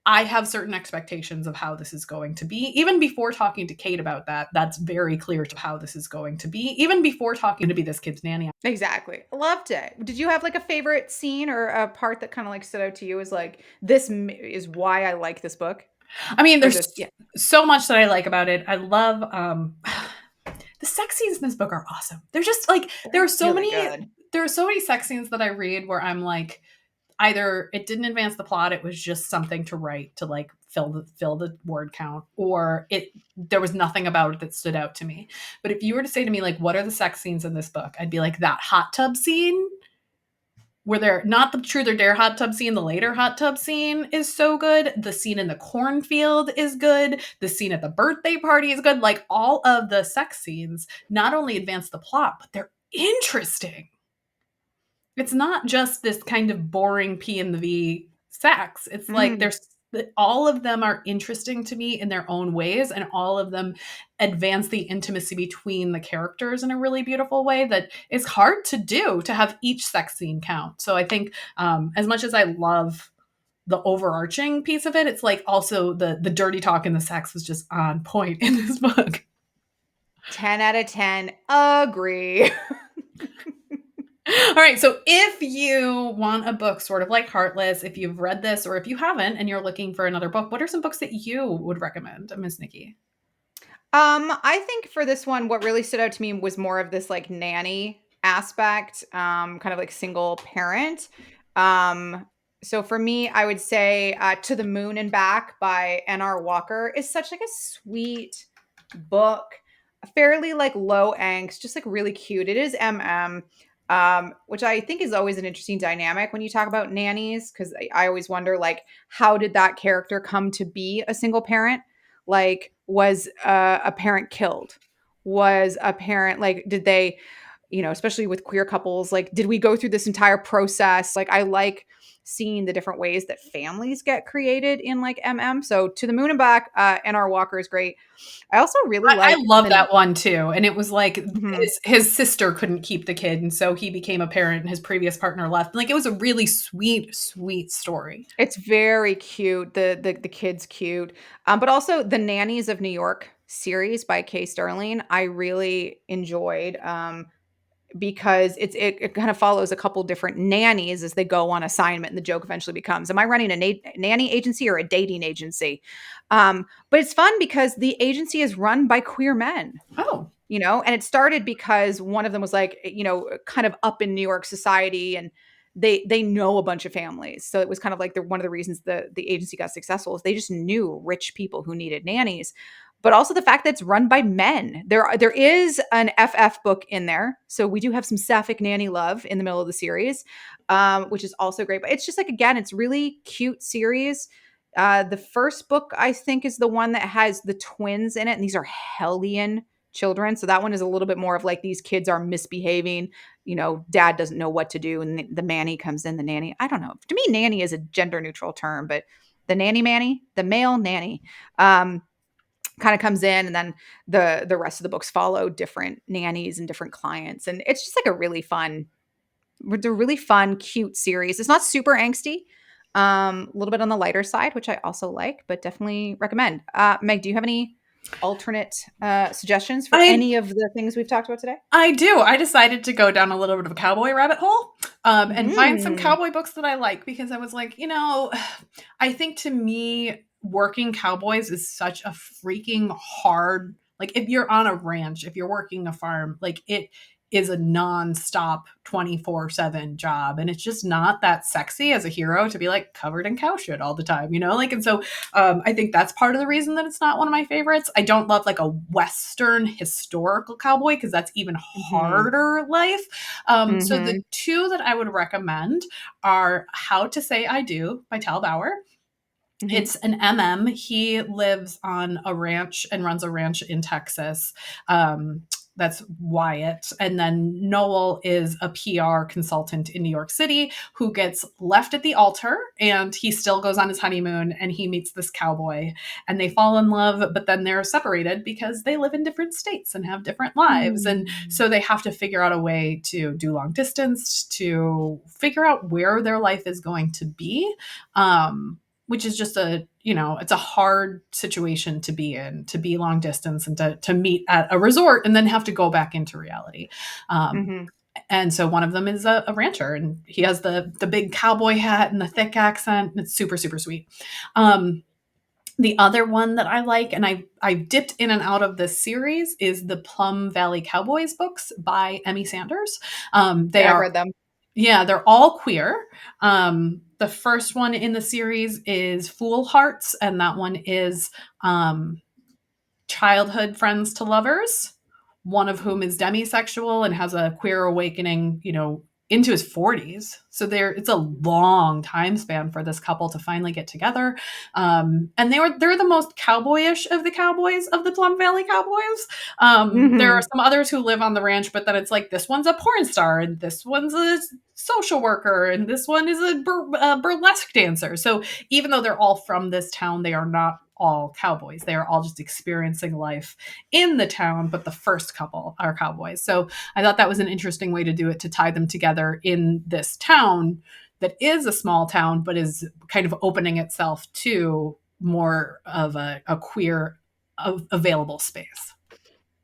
I have certain expectations of how this is going to be. Even before talking to Cade about that, that's very clear to how this is going to be. Even before talking to be this kid's nanny. Exactly. Loved it. Did you have like a favorite scene or a part that kind of like stood out to you as like, this is why I like this book? I mean, there's so much that I like about it. I love the sex scenes in this book are awesome. They're just like, there are so many sex scenes that I read where I'm like, either it didn't advance the plot, it was just something to write to like fill the word count, or there was nothing about it that stood out to me. But if you were to say to me, like, what are the sex scenes in this book? I'd be like, that hot tub scene where they're not the truth or dare hot tub scene, the later hot tub scene is so good. The scene in the cornfield is good. The scene at the birthday party is good. Like, all of the sex scenes not only advance the plot, but they're interesting. It's not just this kind of boring P and the V sex. It's like all of them are interesting to me in their own ways, and all of them advance the intimacy between the characters in a really beautiful way that is hard to do, to have each sex scene count. So I think as much as I love the overarching piece of it, it's like also the dirty talk and the sex was just on point in this book. 10 out of 10. Agree. All right, so if you want a book sort of like Heartless, if you've read this or if you haven't and you're looking for another book, what are some books that you would recommend, Miss Nikki? I think for this one, what really stood out to me was more of this like nanny aspect, kind of like single parent. So for me, I would say To the Moon and Back by N.R. Walker is such like a sweet book, fairly like low angst, just like really cute. It is which I think is always an interesting dynamic when you talk about nannies, because I always wonder, like, how did that character come to be a single parent? Like, was a parent killed? Was a parent, like, did they, especially with queer couples, like, did we go through this entire process? Like, I like seeing the different ways that families get created in like So To the Moon and Back, N.R. Walker is great. I also really like. I love that one too. And it was like Mhm. his sister couldn't keep the kid, and so he became a parent, and his previous partner left. Like, it was a really sweet, sweet story. It's very cute. The kid's cute. But also the Nannies of New York series by Kay Sterling, I really enjoyed. Because it kind of follows a couple different nannies as they go on assignment, and the joke eventually becomes, am I running a nanny agency or a dating agency? But it's fun because the agency is run by queer men. Oh. And it started because one of them was like, kind of up in New York society, and they know a bunch of families. So it was kind of like one of the reasons the agency got successful is they just knew rich people who needed nannies. But also the fact that it's run by men. There is an FF book in there. So we do have some sapphic nanny love in the middle of the series, which is also great. But it's just like, again, it's really cute series. The first book, I think, is the one that has the twins in it. And these are hellion children. So that one is a little bit more of like, these kids are misbehaving. Dad doesn't know what to do. And the manny comes in, the nanny. I don't know. To me, nanny is a gender neutral term, but the nanny manny, the male nanny, kind of comes in, and then the rest of the books follow different nannies and different clients. And it's just like a really fun, cute series. It's not super angsty, a little bit on the lighter side, which I also like, but definitely recommend. Meg, do you have any alternate suggestions for any of the things we've talked about today? I do. I decided to go down a little bit of a cowboy rabbit hole and find some cowboy books that I like, because I was like, I think to me, working cowboys is such a freaking hard, like, if you're on a ranch, if you're working a farm, like, it is a nonstop 24/7 job. And it's just not that sexy as a hero to be like covered in cow shit all the time, and so I think that's part of the reason that it's not one of my favorites. I don't love like a Western historical cowboy, because that's even harder life. So the two that I would recommend are How to Say I Do by Tal Bauer. It's an MM. He lives on a ranch and runs a ranch in Texas. That's Wyatt. And then Noel is a PR consultant in New York City who gets left at the altar, and he still goes on his honeymoon, and he meets this cowboy, and they fall in love, but then they're separated because they live in different states and have different lives. And so they have to figure out a way to do long distance, to figure out where their life is going to be. Which is just it's a hard situation to be in, to be long distance and to meet at a resort and then have to go back into reality. And so one of them is a rancher, and he has the big cowboy hat and the thick accent. And it's super, super sweet. The other one that I like, and I've dipped in and out of this series, is the Plum Valley Cowboys books by Emmy Sanders. I've read them. Yeah, they're all queer. The first one in the series is Fool Hearts, and that one is um, childhood friends to lovers, one of whom is demisexual and has a queer awakening, into his 40s. So it's a long time span for this couple to finally get together. And they're the most cowboyish of the cowboys of the Plum Valley Cowboys. There are Mm-hmm. some others who live on the ranch, but then it's like this one's a porn star and this one's a social worker and this one is a burlesque dancer. So even though they're all from this town, they are not all cowboys. They are all just experiencing life in the town, but the first couple are cowboys. So I thought that was an interesting way to do it, to tie them together in this town that is a small town, but is kind of opening itself to more of a queer available space.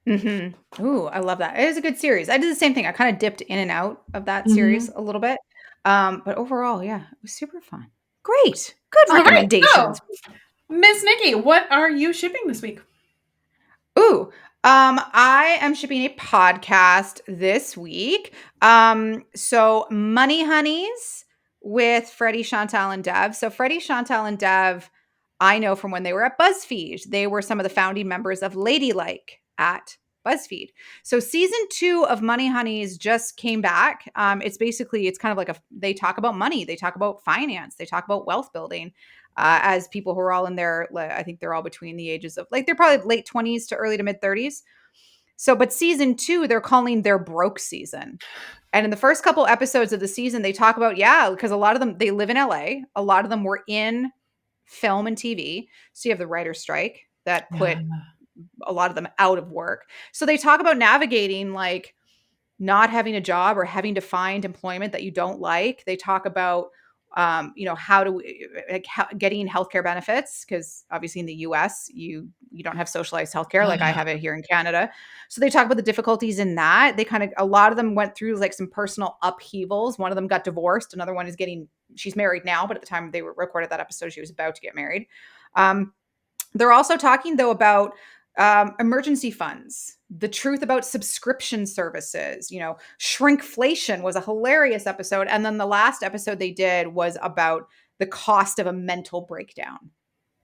Mm-hmm. Ooh, I love that. It is a good series. I did the same thing. I kind of dipped in and out of that series Mm-hmm. a little bit. But overall, yeah, it was super fun. Great. Good All right. So, recommendations. Miss Nikki, what are you shipping this week? Ooh, I am shipping a podcast this week. So Money Honeys with Freddie, Chantal, and Dev. So Freddie, Chantal, and Dev, I know from when they were at BuzzFeed. They were some of the founding members of Ladylike at BuzzFeed. So season 2 of Money Honeys just came back. It's kind of like they talk about money, they talk about finance, they talk about wealth building. As people who are all in their, I think they're all between the ages of, like, they're probably late 20s to early to mid 30s. So, but season 2, they're calling their broke season. And in the first couple episodes of the season, they talk about, because a lot of them, they live in LA. A lot of them were in film and TV. So you have the writer's strike that put Yeah. a lot of them out of work. So they talk about navigating, like, not having a job or having to find employment that you don't like. They talk about, how to, like, getting healthcare benefits, because obviously in the US you don't have socialized healthcare like I have it here in Canada. So they talk about the difficulties in that. They kind of, a lot of them went through like some personal upheavals. One of them got divorced. Another one she's married now, but at the time they recorded that episode, she was about to get married. They're also talking, though, about emergency funds, the truth about subscription services. Shrinkflation was a hilarious episode. And then the last episode they did was about the cost of a mental breakdown,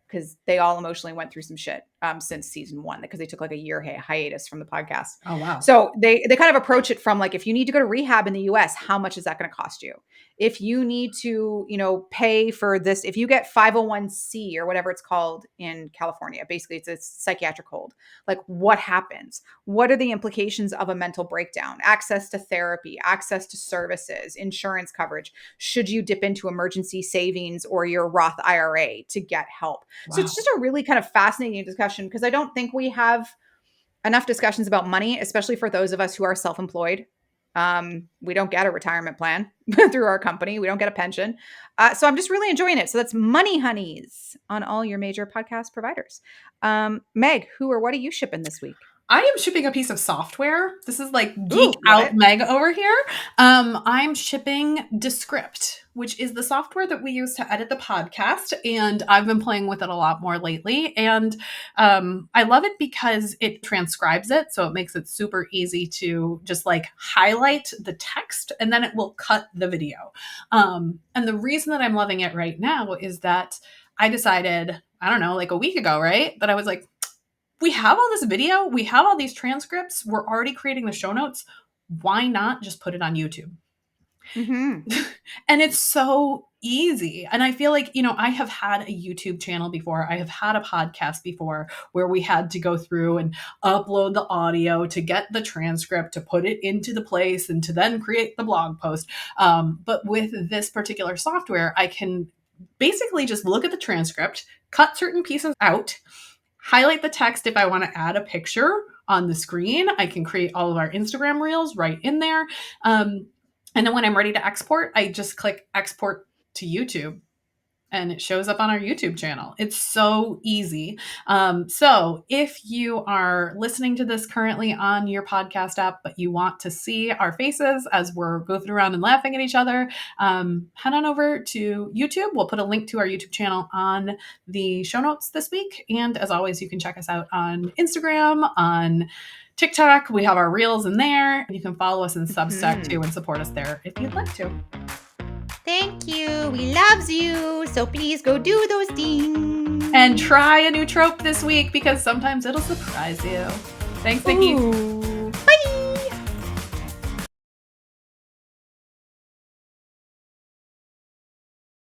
because they all emotionally went through some shit since season 1, because they took like a year hiatus from the podcast. Oh, wow. So they kind of approach it from, like, if you need to go to rehab in the US, how much is that going to cost you? If you need to, pay for this, if you get 501c or whatever it's called in California, basically it's a psychiatric hold. Like, what happens? What are the implications of a mental breakdown? Access to therapy, access to services, insurance coverage. Should you dip into emergency savings or your Roth IRA to get help? Wow. So it's just a really kind of fascinating discussion, because I don't think we have enough discussions about money, especially for those of us who are self-employed. We don't get a retirement plan through our company. We don't get a pension. So I'm just really enjoying it. So that's Money Honeys on all your major podcast providers. Meg, who or what are you shipping this week? I am shipping a piece of software. This is like geek Love out it. Meg over here. I'm shipping Descript, which is the software that we use to edit the podcast. And I've been playing with it a lot more lately. And I love it because it transcribes it. So it makes it super easy to just like highlight the text and then it will cut the video. And the reason that I'm loving it right now is that I decided, I don't know, like a week ago, right? That I was like, we have all this video, we have all these transcripts, we're already creating the show notes. Why not just put it on YouTube? Mm-hmm. And it's so easy. And I feel like, I have had a YouTube channel before. I have had a podcast before where we had to go through and upload the audio to get the transcript, to put it into the place and to then create the blog post. But with this particular software, I can basically just look at the transcript, cut certain pieces out, highlight the text if I want to add a picture on the screen. I can create all of our Instagram reels right in there. And then when I'm ready to export, I just click export to YouTube. and it shows up on our YouTube channel. It's so easy. So if you are listening to this currently on your podcast app, but you want to see our faces as we're goofing around and laughing at each other, head on over to YouTube. We'll put a link to our YouTube channel on the show notes this week. And as always, you can check us out on Instagram, on TikTok. We have our reels in there. You can follow us in Substack too and support us there if you'd like to. Thank you. We loves you. So please go do those things. And try a new trope this week because sometimes it'll surprise you. Thanks, Nikki. Ooh.